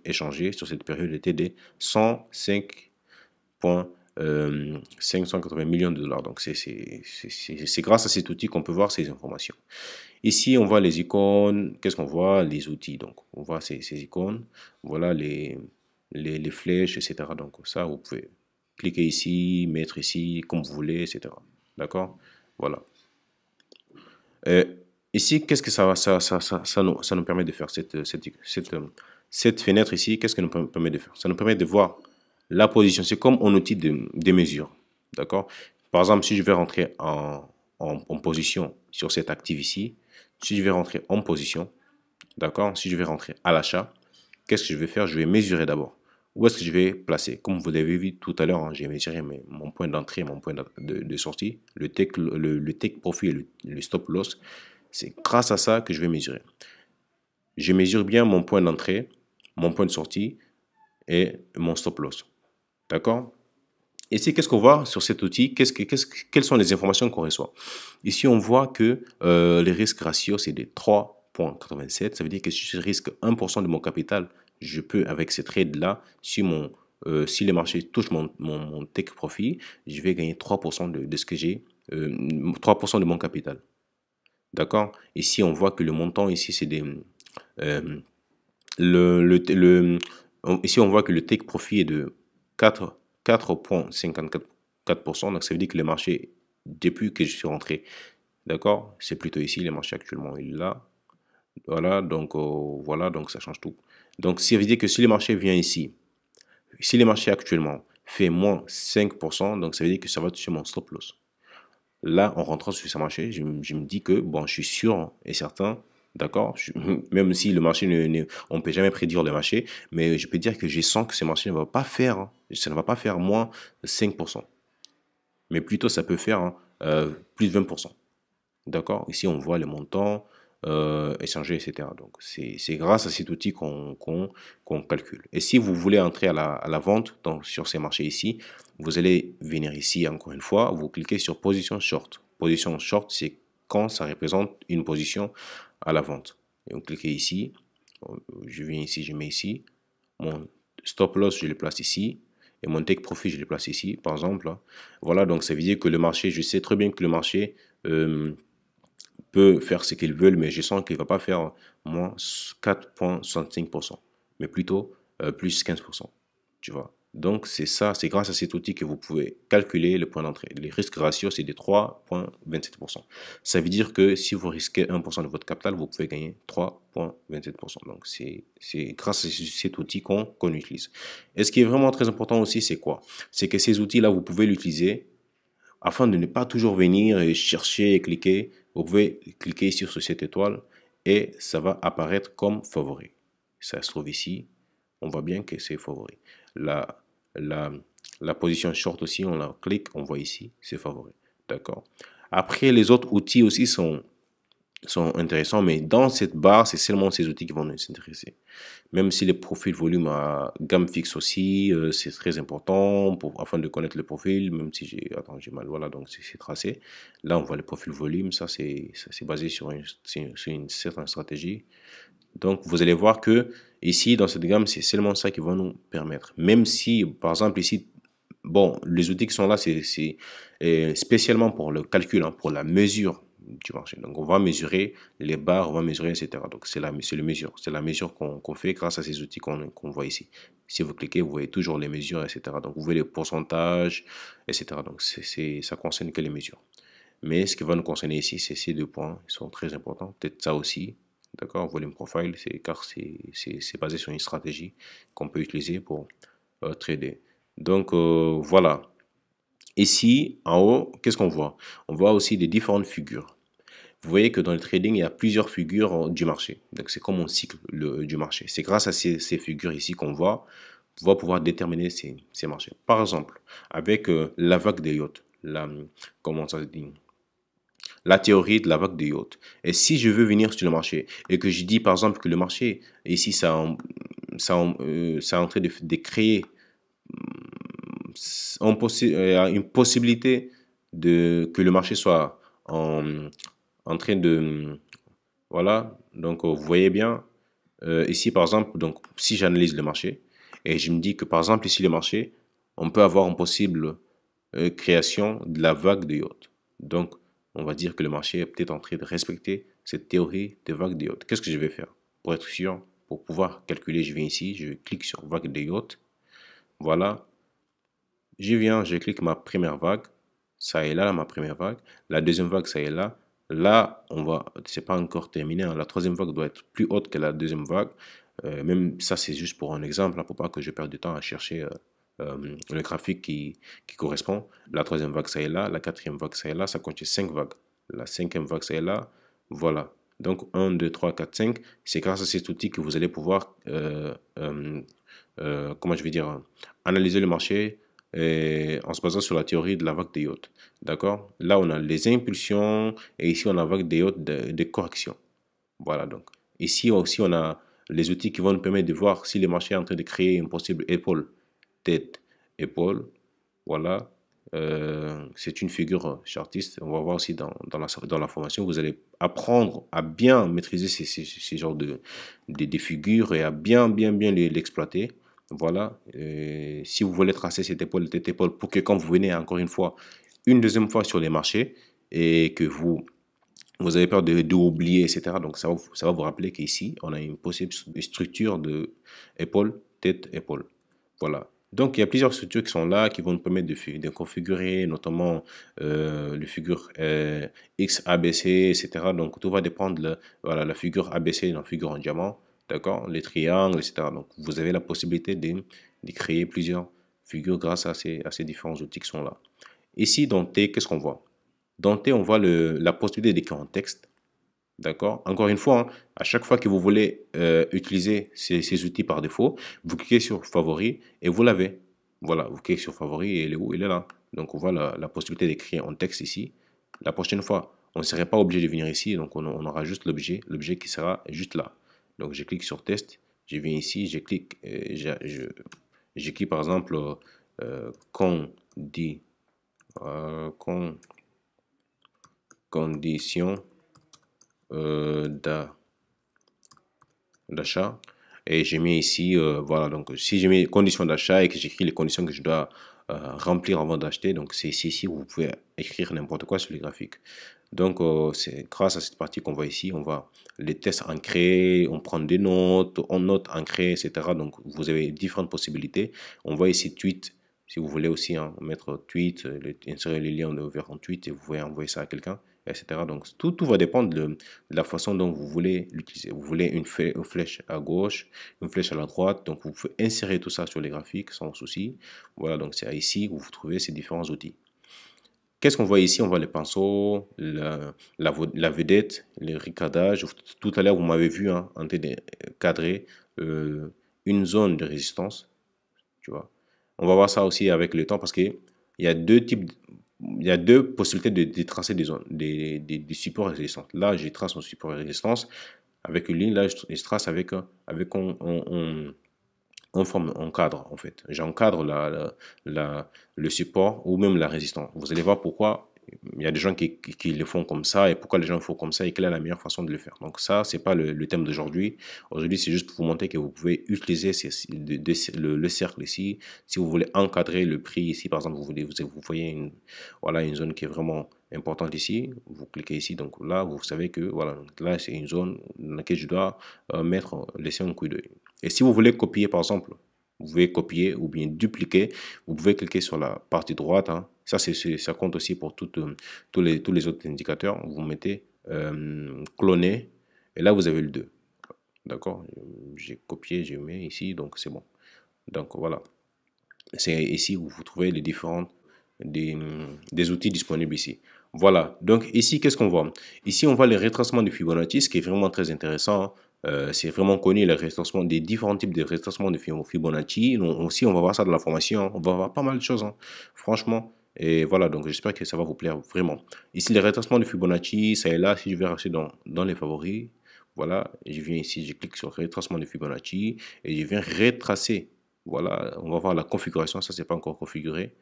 échangé sur cette période était de 105,580 millions de dollars. Donc, c'est grâce à cet outil qu'on peut voir ces informations. Ici, on voit les icônes. Qu'est-ce qu'on voit? Les outils. Donc, on voit ces icônes. Voilà les flèches, etc. Donc, ça, vous pouvez cliquer ici, mettre ici, comme vous voulez, etc. D'accord? Voilà. Euh, Ici, qu'est-ce que ça nous permet de faire, cette fenêtre ici, qu'est-ce que nous permet de faire? Ça nous permet de voir la position. C'est comme un outil de mesure. D'accord? Par exemple, si je vais rentrer en position sur cet actif ici, si je vais rentrer en position, d'accord? Si je vais rentrer à l'achat, qu'est-ce que je vais faire? Je vais mesurer d'abord. Où est-ce que je vais placer? Comme vous l'avez vu tout à l'heure, hein, j'ai mesuré mon point d'entrée, mon point de sortie, le take profit et le stop loss. C'est grâce à ça que je vais mesurer. Je mesure bien mon point d'entrée, mon point de sortie et mon stop loss. D'accord? Ici, qu'est-ce qu'on voit sur cet outil? Quelles sont les informations qu'on reçoit? Ici, on voit que les risques ratio, c'est de 3,87. Ça veut dire que si je risque 1% de mon capital, je peux, avec ces trades-là, si les marchés touchent mon take profit, je vais gagner 3% de ce que j'ai, 3% de mon capital. D'accord? Ici, on voit que le montant, ici, c'est des... euh, ici, on voit que le take profit est de 4,54%. Donc, ça veut dire que le marché, depuis que je suis rentré, d'accord, c'est plutôt ici, le marché actuellement, il est là. Voilà, donc ça change tout. Donc, ça veut dire que si le marché vient ici, si le marché actuellement fait moins 5%, donc ça veut dire que ça va toucher mon stop loss. Là, en rentrant sur ce marché, je me dis que, bon, je suis sûr et certain, d'accord, même si le marché, on ne peut jamais prédire le marché, mais je peux dire que je sens que ce marché ne va pas faire, hein, ça ne va pas faire moins 5%, mais plutôt ça peut faire hein, plus de 20%. D'accord? Ici, on voit les montants échangés, etc. Donc, c'est grâce à cet outil qu'on calcule. Et si vous voulez entrer à la vente sur ces marchés ici, vous allez venir ici, encore une fois, vous cliquez sur position short. Position short, c'est quand ça représente une position à la vente. Et vous cliquez ici, je viens ici, je mets ici, mon stop loss, je le place ici, et mon take profit, je le place ici, par exemple. Voilà, donc ça veut dire que le marché, je sais très bien que le marché peut faire ce qu'ils veulent, mais je sens qu'il ne va pas faire moins 4,65%, mais plutôt plus 15%, tu vois. Donc, c'est ça, c'est grâce à cet outil que vous pouvez calculer le point d'entrée. Le risque ratio, c'est de 3,27%. Ça veut dire que si vous risquez 1% de votre capital, vous pouvez gagner 3,27%. Donc, c'est grâce à cet outil qu'on utilise. Et ce qui est vraiment très important aussi, c'est quoi? C'est que ces outils-là, vous pouvez l'utiliser afin de ne pas toujours venir et chercher et cliquer. Vous pouvez cliquer sur cette étoile et ça va apparaître comme favori. Ça se trouve ici. On voit bien que c'est favori. La, la, la position short aussi, on la clique, on voit ici, c'est favori. D'accord. Après, les autres outils aussi sont intéressants, mais dans cette barre, c'est seulement ces outils qui vont nous intéresser. Même si les profils volume à gamme fixe aussi, c'est très important afin de connaître le profil, même si j'ai mal, voilà, donc c'est tracé. Là, on voit le profil volume, ça c'est basé sur une certaine stratégie. Donc, vous allez voir que ici, dans cette gamme, c'est seulement ça qui va nous permettre. Même si, par exemple, ici, bon, les outils qui sont là, c'est spécialement pour le calcul, hein, pour la mesure du marché. Donc, on va mesurer les barres, on va mesurer, etc. Donc, c'est la mesure qu'on fait grâce à ces outils qu'on voit ici. Si vous cliquez, vous voyez toujours les mesures, etc. Donc, vous voyez les pourcentages, etc. Donc, ça concerne que les mesures. Mais ce qui va nous concerner ici, c'est ces deux points. Ils sont très importants. Peut-être ça aussi. D'accord, volume profile, car c'est basé sur une stratégie qu'on peut utiliser pour trader. Donc voilà. Ici, en haut, qu'est-ce qu'on voit? On voit aussi des différentes figures. Vous voyez que dans le trading, il y a plusieurs figures du marché. Donc c'est comme un cycle du marché. C'est grâce à ces figures ici qu'on voit, on va pouvoir déterminer ces marchés. Par exemple, avec la vague de yacht, comment ça se dit? La théorie de la vague de yacht. Et si je veux venir sur le marché et que je dis par exemple que le marché, ici, ça en train de créer une possibilité que le marché soit en train de... Voilà, donc vous voyez bien, ici par exemple, donc si j'analyse le marché et je me dis que par exemple ici le marché, on peut avoir une possible création de la vague de yacht. Donc on va dire que le marché est peut-être en train de respecter cette théorie de vague de yacht. Qu'est-ce que je vais faire? Pour être sûr, pour pouvoir calculer, je viens ici, je clique sur vague de yacht. Voilà, je viens, je clique ma première vague. Ça est là, ma première vague. La deuxième vague, ça est là. Là, c'est pas encore terminé, hein. La troisième vague doit être plus haute que la deuxième vague. Même ça, c'est juste pour un exemple, hein, pour pas que je perde du temps à chercher le graphique qui correspond. La troisième vague, ça est là. La quatrième vague, ça est là. Ça contient 5 vagues. La cinquième vague, ça est là. Voilà. Donc, 1, 2, 3, 4, 5. C'est grâce à cet outil que vous allez pouvoir, comment je vais dire, analyser le marché en se basant sur la théorie de la vague de yacht. D'accord? Là, on a les impulsions et ici, on a la vague de yacht de correction. Voilà, donc. Ici aussi, on a les outils qui vont nous permettre de voir si le marché est en train de créer une possible épaule, tête, épaule. Voilà. C'est une figure chartiste. On va voir aussi dans la formation, vous allez apprendre à bien maîtriser ces genres de figures et à bien l'exploiter. Voilà. Si vous voulez tracer cette épaule, pour que quand vous venez encore une deuxième fois sur les marchés et que vous avez peur d'oublier, etc. Donc, ça va vous rappeler qu'ici, on a une possible structure de épaule, tête, épaule. Voilà. Donc, il y a plusieurs structures qui sont là, qui vont nous permettre de configurer, notamment les figures X, ABC, etc. Donc, tout va dépendre de voilà, la figure ABC, la figure en diamant, d'accord, les triangles, etc. Donc, vous avez la possibilité de créer plusieurs figures grâce à ces différents outils qui sont là. Ici, dans T, qu'est-ce qu'on voit? Dans T, on voit la possibilité d'écrire en texte. D'accord? Encore une fois, hein, à chaque fois que vous voulez utiliser ces outils par défaut, vous cliquez sur Favoris et vous l'avez. Voilà, vous cliquez sur Favoris et il est où? Il est là. Donc, on voit la possibilité d'écrire en texte ici. La prochaine fois, on ne serait pas obligé de venir ici, donc on aura juste l'objet qui sera juste là. Donc, je clique sur Test, je viens ici, je clique, j'écris par exemple condition d'achat et j'ai mis ici voilà, donc si j'ai mis conditions d'achat et que j'écris les conditions que je dois remplir avant d'acheter. Donc c'est ici où vous pouvez écrire n'importe quoi sur les graphiques. Donc c'est grâce à cette partie qu'on voit ici, on va les tests ancrés, on prend des notes, on note ancré, etc. Donc vous avez différentes possibilités. On voit ici tweet, si vous voulez aussi hein, mettre tweet, insérer les liens vers un tweet et vous pouvez envoyer ça à quelqu'un, etc. Donc tout va dépendre de la façon dont vous voulez l'utiliser. Vous voulez une flèche à gauche, une flèche à la droite, donc vous pouvez insérer tout ça sur les graphiques sans souci. Voilà, donc c'est ici où vous trouvez ces différents outils. Qu'est-ce qu'on voit ici? On voit les pinceaux, la vedette, le recadrage. Tout à l'heure, vous m'avez vu hein, en train de cadrer une zone de résistance. Tu vois. On va voir ça aussi avec le temps parce qu'il y a deux types, il y a deux possibilités de tracer des zones, des supports et résistances. Là, je trace un support et résistance avec une ligne. Là, je trace avec on forme un cadre en fait. J'encadre le support ou même la résistance. Vous allez voir pourquoi il y a des gens qui le font comme ça et pourquoi les gens le font comme ça et quelle est la meilleure façon de le faire. Donc ça, c'est pas le thème d'aujourd'hui. Aujourd'hui, c'est juste pour vous montrer que vous pouvez utiliser le cercle ici. Si vous voulez encadrer le prix ici, par exemple, vous voyez voilà, une zone qui est vraiment importante ici. Vous cliquez ici. Donc là, vous savez que voilà, là, c'est une zone dans laquelle je dois laisser un coup d'œil. Et si vous voulez copier, par exemple, vous pouvez copier ou bien dupliquer. Vous pouvez cliquer sur la partie droite. Hein. Ça compte aussi pour tous les autres indicateurs. Vous mettez cloner. Et là, vous avez le 2. D'accord? J'ai copié, je mets ici. Donc, c'est bon. Donc, voilà. C'est ici où vous trouvez les différents des outils disponibles ici. Voilà. Donc, ici, qu'est-ce qu'on voit? Ici, on voit les retracements de Fibonacci, ce qui est vraiment très intéressant. C'est vraiment connu, les retracements, des différents types de retracements de Fibonacci. Aussi, on va voir ça dans la formation. On va voir pas mal de choses, hein, franchement. Et voilà, donc j'espère que ça va vous plaire vraiment. Ici, les retracements de Fibonacci, ça est là. Si je vais rester dans les favoris, voilà, je viens ici, je clique sur retracement de Fibonacci et je viens retracer. Voilà, on va voir la configuration, ça c'est pas encore configuré.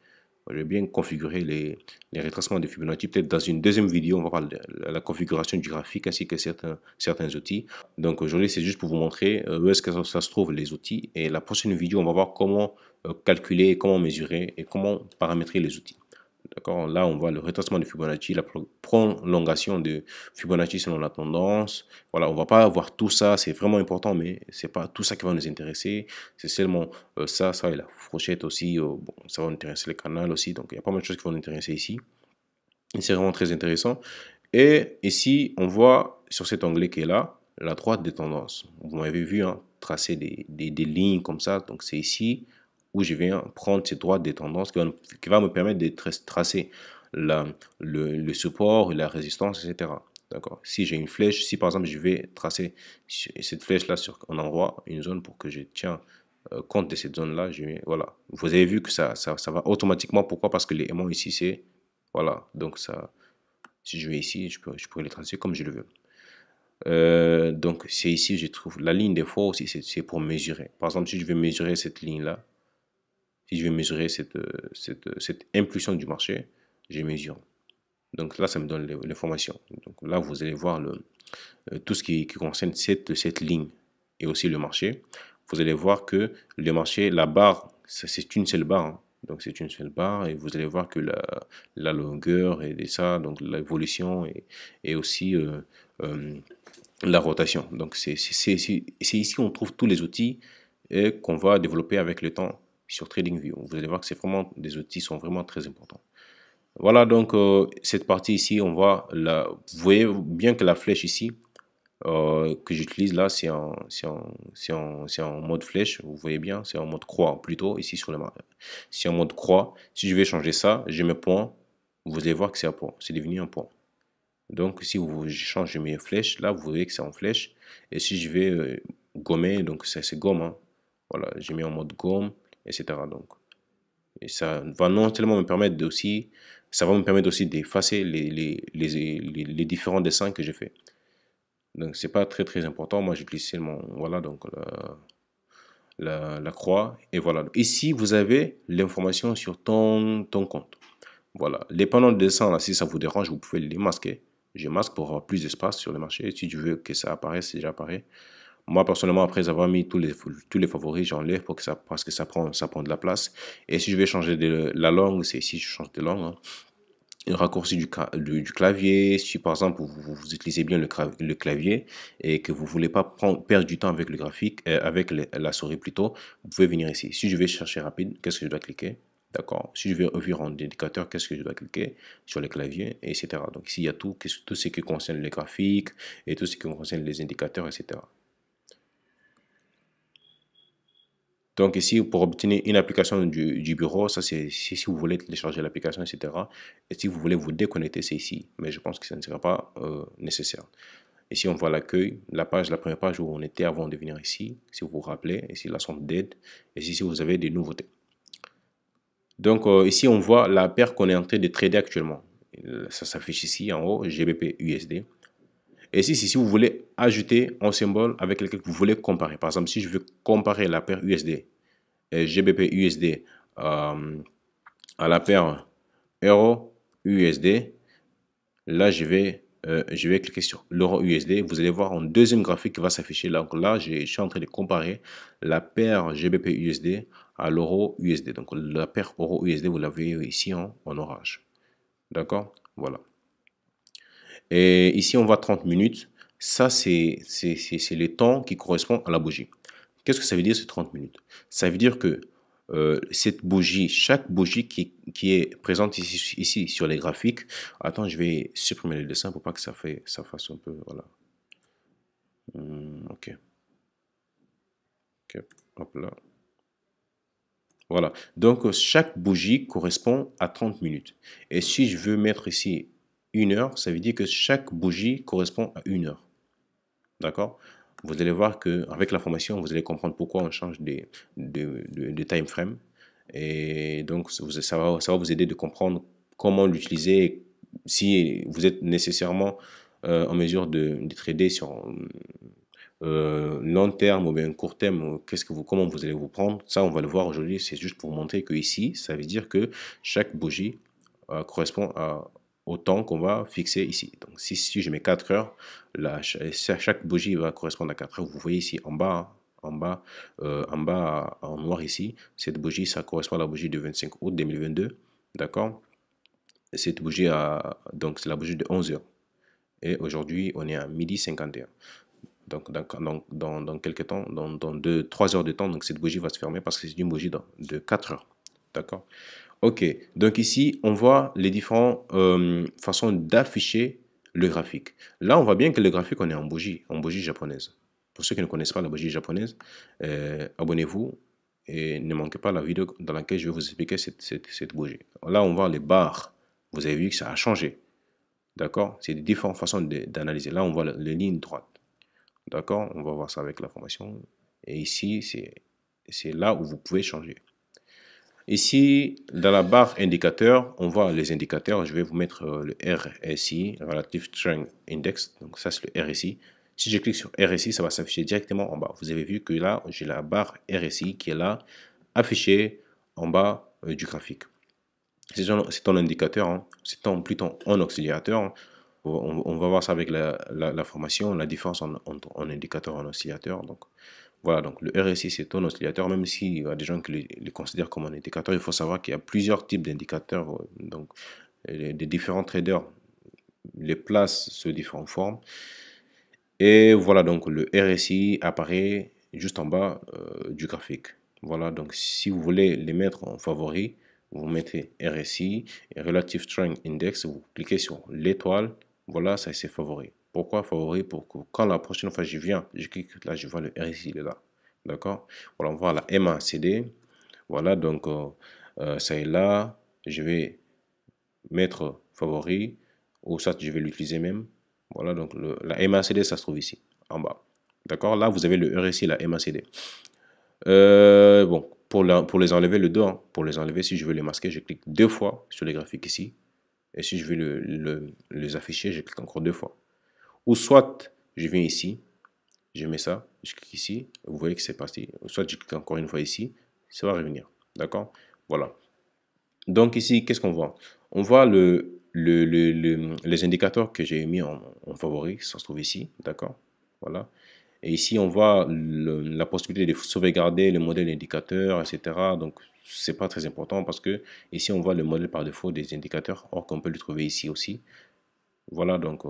Je vais bien configurer les retracements de Fibonacci. Peut-être dans une deuxième vidéo, on va voir la configuration du graphique ainsi que certains outils. Donc aujourd'hui, c'est juste pour vous montrer où est-ce que ça se trouve les outils. Et la prochaine vidéo, on va voir comment calculer, comment mesurer et comment paramétrer les outils. D'accord. Là, on voit le retracement de Fibonacci, la prolongation de Fibonacci selon la tendance. Voilà, on va pas voir tout ça, c'est vraiment important, mais c'est pas tout ça qui va nous intéresser. C'est seulement ça et la fourchette aussi. Bon, ça va nous intéresser le canal aussi. Donc, il y a pas mal de choses qui vont nous intéresser ici. C'est vraiment très intéressant. Et ici, on voit sur cet onglet qui est là, la droite des tendances. Vous m'avez vu hein, tracer des lignes comme ça. Donc, c'est ici où je viens prendre cette droite des tendances qui va me permettre de tracer le support, la résistance, etc. D'accord. Si j'ai une flèche, si par exemple je vais tracer cette flèche-là sur un endroit, une zone pour que je tiens compte de cette zone-là, voilà. Vous avez vu que ça va automatiquement. Pourquoi? Parce que les aimants ici, c'est... Voilà. Donc ça, si je vais ici, je pourrais les tracer comme je le veux. Donc c'est ici, je trouve la ligne des fois aussi, c'est pour mesurer. Par exemple, si je vais mesurer cette ligne-là, si je vais mesurer cette impulsion du marché, je mesure. Donc là, ça me donne l'information. Donc là, vous allez voir tout ce qui concerne cette ligne et aussi le marché. Vous allez voir que le marché, la barre, c'est une seule barre. Hein. Donc c'est une seule barre et vous allez voir que la longueur et ça, donc l'évolution et aussi la rotation. Donc c'est ici qu'on trouve tous les outils qu'on va développer avec le temps sur TradingView. Vous allez voir que c'est vraiment des outils sont vraiment très importants. Voilà donc cette partie ici, on voit vous voyez bien que la flèche ici que j'utilise là, c'est en mode flèche. Vous voyez bien, c'est en mode croix plutôt ici sur le c'est en mode croix. Si je vais changer ça, je mets point. Vous allez voir que c'est un point, c'est devenu un point. Donc si je change mes flèches, là vous voyez que c'est en flèche. Et si je vais gommer, donc c'est gomme. Hein. Voilà, j'ai mis en mode gomme, etc. Donc, et ça va non seulement me permettre aussi, ça va me permettre aussi d'effacer les différents dessins que j'ai fait. Donc c'est pas très important. Moi j'utilise seulement voilà donc la croix et voilà. Ici vous avez l'information sur ton compte. Voilà. Les panneaux de dessin là, si ça vous dérange, vous pouvez les masquer. Je masque pour avoir plus d'espace sur le marché. Si tu veux que ça apparaisse, déjà apparaît. Moi, personnellement, après avoir mis tous les favoris, j'enlève pour que ça, parce que ça prend de la place. Et si je vais changer la langue, c'est ici, je change de langue, hein. Un raccourci du clavier, si par exemple vous utilisez bien le clavier et que vous voulez pas perdre du temps avec le graphique, avec la souris plutôt, vous pouvez venir ici. Si je vais chercher rapide, qu'est-ce que je dois cliquer? D'accord. Si je vais ouvrir en indicateur, qu'est-ce que je dois cliquer? Sur les claviers, etc. Donc ici, il y a tout ce qui concerne les graphiques et tout ce qui concerne les indicateurs, etc. Donc ici, pour obtenir une application du bureau, ça c'est si vous voulez télécharger l'application, etc. Et si vous voulez vous déconnecter, c'est ici. Mais je pense que ça ne sera pas nécessaire. Ici, on voit l'accueil, la première page où on était avant de venir ici, si vous vous rappelez. Ici, la centre d'aide. Et ici, si vous avez des nouveautés. Donc ici, on voit la paire qu'on est en train de trader actuellement. Ça s'affiche ici en haut, GBP USD. Et ici, si vous voulez ajouter un symbole avec lequel vous voulez comparer. Par exemple, si je veux comparer la paire USD GBP USD à la paire Euro USD. Là, je vais cliquer sur l'Euro USD. Vous allez voir un deuxième graphique qui va s'afficher. Donc là, je suis en train de comparer la paire GBP USD à l'Euro USD. Donc la paire Euro USD, vous l'avez ici en orange. D'accord? Voilà. Et ici, on voit 30 minutes. Ça, c'est le temps qui correspond à la bougie. Qu'est-ce que ça veut dire, ces 30 minutes? Ça veut dire que cette bougie, chaque bougie qui est présente ici sur les graphiques, attends, je vais supprimer le dessin pour pas que ça fasse un peu, voilà. Ok, ok, hop là. Voilà, donc chaque bougie correspond à 30 minutes. Et si je veux mettre ici 1 heure, ça veut dire que chaque bougie correspond à 1 heure. D'accord? Vous allez voir qu'avec la formation, vous allez comprendre pourquoi on change de time frame. Et donc, ça va vous aider de comprendre comment l'utiliser si vous êtes nécessairement en mesure de trader sur long terme ou bien court terme. Comment vous allez vous prendre. Ça, on va le voir aujourd'hui. C'est juste pour montrer que ici, ça veut dire que chaque bougie correspond au temps qu'on va fixer ici. Donc, si je mets 4 heures, chaque bougie va correspondre à 4 heures. Vous voyez ici en bas, en noir ici, cette bougie, ça correspond à la bougie du 25 août 2022. D'accord? Cette bougie, donc c'est la bougie de 11 heures. Et aujourd'hui, on est à midi 51. Donc, dans quelques temps, dans 3 heures de temps, donc cette bougie va se fermer parce que c'est une bougie de 4 heures. D'accord? Ok, donc ici, on voit les différentes façons d'afficher le graphique. Là, on voit bien que le graphique, on est en bougie japonaise. Pour ceux qui ne connaissent pas la bougie japonaise, abonnez-vous et ne manquez pas la vidéo dans laquelle je vais vous expliquer cette bougie. Là, on voit les barres. Vous avez vu que ça a changé. D'accord? C'est des différentes façons d'analyser. Là, on voit les lignes droites. D'accord? On va voir ça avec la formation. Et ici, c'est là où vous pouvez changer. Ici, dans la barre indicateur, on voit les indicateurs. Je vais vous mettre le RSI, Relative Strength Index. Donc ça, c'est le RSI. Si je clique sur RSI, ça va s'afficher directement en bas. Vous avez vu que là, j'ai la barre RSI qui est là, affichée en bas du graphique. C'est un indicateur, hein. C'est plutôt un auxiliateur, hein. On va voir ça avec la formation, la différence entre un indicateur et un oscillateur. Donc, voilà, donc le RSI, c'est un oscillateur, même s'il y a des gens qui le considèrent comme un indicateur, il faut savoir qu'il y a plusieurs types d'indicateurs. Donc, des différents traders les placent sous différentes formes. Et voilà, donc le RSI apparaît juste en bas du graphique. Voilà, donc si vous voulez les mettre en favori, vous mettez RSI, Relative Strength Index, vous cliquez sur l'étoile, voilà, ça c'est favori. Pourquoi favori? Pour que quand la prochaine fois je viens, je clique là, je vois le RSI, il est là. D'accord? Voilà, on voit la MACD. Voilà, donc ça est là. Je vais mettre favori, ou ça, je vais l'utiliser même. Voilà, donc la MACD, ça se trouve ici, en bas. D'accord? Là, vous avez le RSI, la MACD. Bon, pour les enlever, le dos, hein, pour les enlever, si je veux les masquer, je clique 2 fois sur les graphiques ici. Et si je veux les afficher, je clique encore 2 fois. Ou soit, je viens ici, je mets ça, je clique ici, vous voyez que c'est parti. Soit je clique encore une fois ici, ça va revenir. D'accord? Voilà. Donc ici, qu'est-ce qu'on voit? On voit les indicateurs que j'ai mis en favori, ça se trouve ici. D'accord? Voilà. Et ici, on voit la possibilité de sauvegarder le modèle indicateur, etc. Donc, c'est pas très important parce que ici, on voit le modèle par défaut des indicateurs, or qu'on peut le trouver ici aussi. Voilà, donc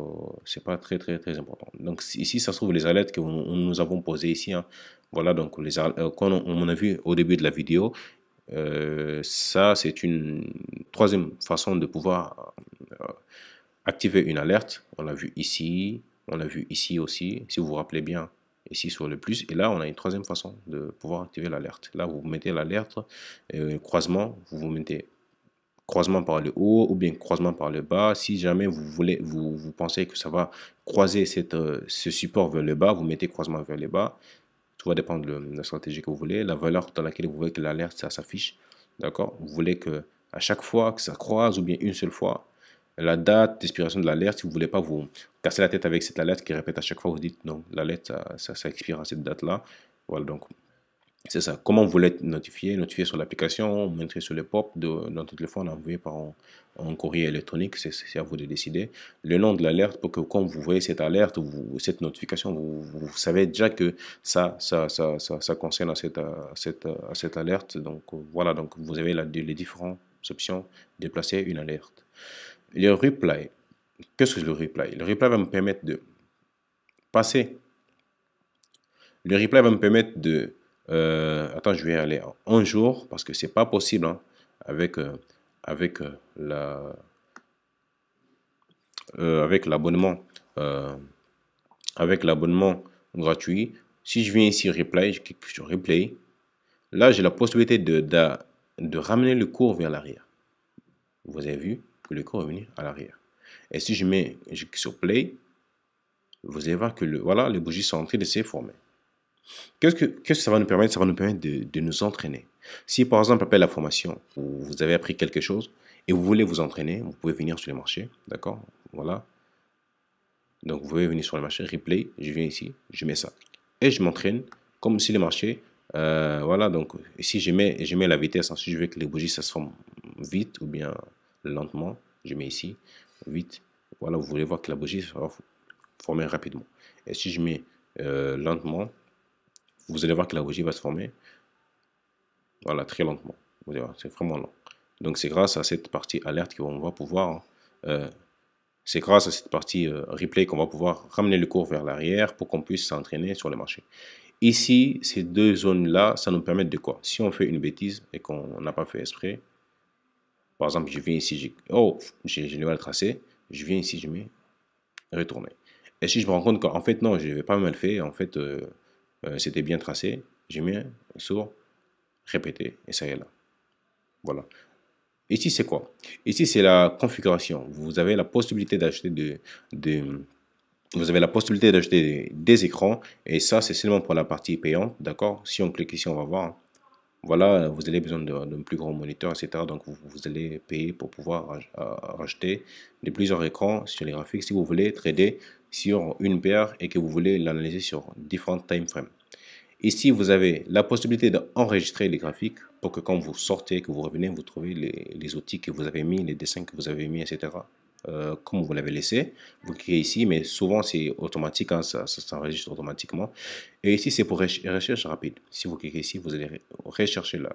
c'est pas très important. Donc ici, ça se trouve les alertes que nous avons posées ici, hein. Voilà, donc comme on a vu au début de la vidéo, ça c'est une troisième façon de pouvoir activer une alerte. On l'a vu ici, on l'a vu ici aussi, si vous vous rappelez bien, ici sur le plus. Et là, on a une troisième façon de pouvoir activer l'alerte. Là, vous mettez l'alerte, croisement, vous mettez croisement par le haut ou bien croisement par le bas. Si jamais vous pensez que ça va croiser ce support vers le bas, vous mettez croisement vers le bas. Tout va dépendre de la stratégie que vous voulez, la valeur dans laquelle vous voulez que l'alerte ça s'affiche. D'accord? Vous voulez que à chaque fois que ça croise ou bien une seule fois, la date d'expiration de l'alerte, si vous ne voulez pas vous casser la tête avec cette alerte qui répète à chaque fois, vous dites non, l'alerte ça expire à cette date-là. Voilà, donc c'est ça. Comment vous voulez être notifié? Notifié sur l'application, montrer sur le pop de notre téléphone, envoyé par un courrier électronique, c'est à vous de décider. Le nom de l'alerte pour que quand vous voyez cette alerte, cette notification, vous savez déjà que ça concerne à cette alerte. Donc voilà, donc vous avez les différentes options de placer une alerte. Le replay. Qu'est-ce que le replay? Le replay va me permettre de passer. Le replay va me permettre de attends, je vais aller en un jour parce que c'est pas possible, hein, avec avec avec l'abonnement euh, avec l'abonnement gratuit. Si je viens ici replay, je clique sur replay. Là, j'ai la possibilité de ramener le cours vers l'arrière. Vous avez vu que le cours est venu à l'arrière. Et si je clique sur play, vous allez voir que voilà, les bougies sont en train de se former. Qu'est-ce que ça va nous permettre? Ça va nous permettre de nous entraîner. Si par exemple, après la formation, vous avez appris quelque chose et vous voulez vous entraîner, vous pouvez venir sur le marché, d'accord? Voilà. Donc vous pouvez venir sur le marché, replay, je viens ici, je mets ça. Et je m'entraîne comme si le marché, voilà, donc ici je mets la vitesse, ensuite je veux que les bougies ça se forme vite ou bien lentement, je mets ici, vite, voilà, vous voulez voir que la bougie va former rapidement. Et si je mets lentement, vous allez voir que la bougie va se former, voilà, très lentement. Vous allez voir, c'est vraiment lent. Donc c'est grâce à cette partie alerte qu'on va pouvoir, c'est grâce à cette partie replay qu'on va pouvoir ramener le cours vers l'arrière pour qu'on puisse s'entraîner sur le marché. Ici, ces deux zones-là, ça nous permet de quoi? Si on fait une bêtise et qu'on n'a pas fait exprès, par exemple, je viens ici, j'ai mal tracé, je viens ici, je mets retourner. Et si je me rends compte qu'en fait, non, je n'avais pas mal fait, en fait, c'était bien tracé, je mets sur répéter et ça y est là. Voilà. Ici, c'est quoi? Ici, c'est la configuration. Vous avez la possibilité d'acheter vous avez la possibilité d'acheter des écrans et ça, c'est seulement pour la partie payante, d'accord? Si on clique ici, on va voir. Voilà, vous avez besoin d'un plus grand moniteur, etc. Donc, vous allez payer pour pouvoir racheter plusieurs écrans sur les graphiques si vous voulez trader sur une paire et que vous voulez l'analyser sur différents time frames. Ici, vous avez la possibilité d'enregistrer les graphiques pour que quand vous sortez, que vous revenez, vous trouvez les outils que vous avez mis, les dessins que vous avez mis, etc. Comme vous l'avez laissé. Vous cliquez ici, mais souvent c'est automatique, hein, ça s'enregistre automatiquement. Et ici, c'est pour recherche rapide. Si vous cliquez ici, vous allez rechercher le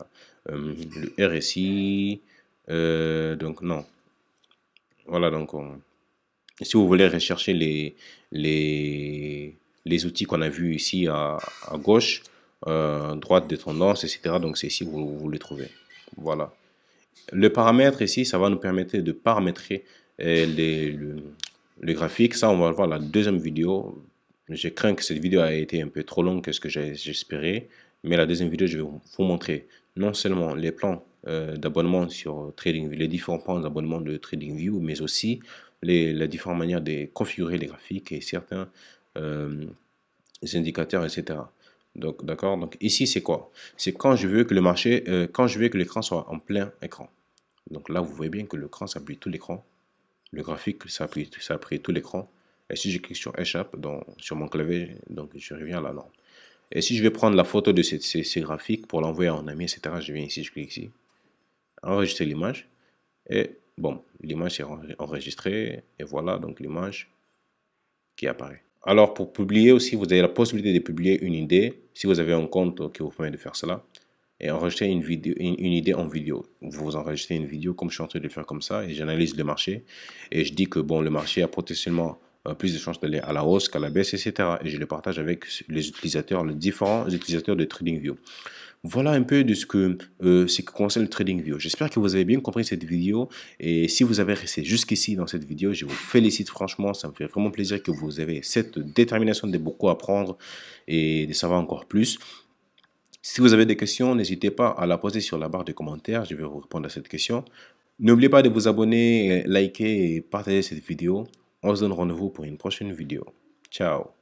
RSI. Donc non. Voilà, donc si vous voulez rechercher les outils qu'on a vus ici à gauche, droite de tendance, etc. Donc c'est ici que vous les trouvez. Voilà. Le paramètre ici, ça va nous permettre de paramétrer le graphique. Ça, on va le voir la deuxième vidéo. Je crains que cette vidéo a été un peu trop longue que ce que j'espérais. Mais la deuxième vidéo, je vais vous montrer non seulement les plans d'abonnement sur TradingView, les différents plans d'abonnement de TradingView, mais aussi les différentes manières de configurer les graphiques et certains indicateurs, etc. Donc, d'accord. Donc, ici, c'est quoi? C'est quand je veux que le marché, quand je veux que l'écran soit en plein écran. Donc là, vous voyez bien que l'écran s'appuie tout l'écran. Le graphique s'appuie tout l'écran. Et si je clique sur échappe sur mon clavier, donc je reviens à la norme. Et si je vais prendre la photo de ces graphiques pour l'envoyer à un ami, etc., je viens ici, je clique ici, enregistrer l'image. Et bon, l'image est enregistrée. Et voilà donc l'image qui apparaît. Alors, pour publier aussi, vous avez la possibilité de publier une idée, si vous avez un compte qui vous permet de faire cela, et enregistrer une vidéo, une idée en vidéo. Vous enregistrez une vidéo comme je suis en train de le faire comme ça, et j'analyse le marché, et je dis que bon, le marché a potentiellement plus de chances d'aller à la hausse qu'à la baisse, etc. Et je le partage avec les utilisateurs, les différents utilisateurs de TradingView. Voilà un peu de ce que concerne le TradingView. J'espère que vous avez bien compris cette vidéo. Et si vous avez resté jusqu'ici dans cette vidéo, je vous félicite franchement. Ça me fait vraiment plaisir que vous avez cette détermination de beaucoup apprendre et de savoir encore plus. Si vous avez des questions, n'hésitez pas à la poser sur la barre de commentaires. Je vais vous répondre à cette question. N'oubliez pas de vous abonner, liker et partager cette vidéo. On se donne rendez-vous pour une prochaine vidéo. Ciao.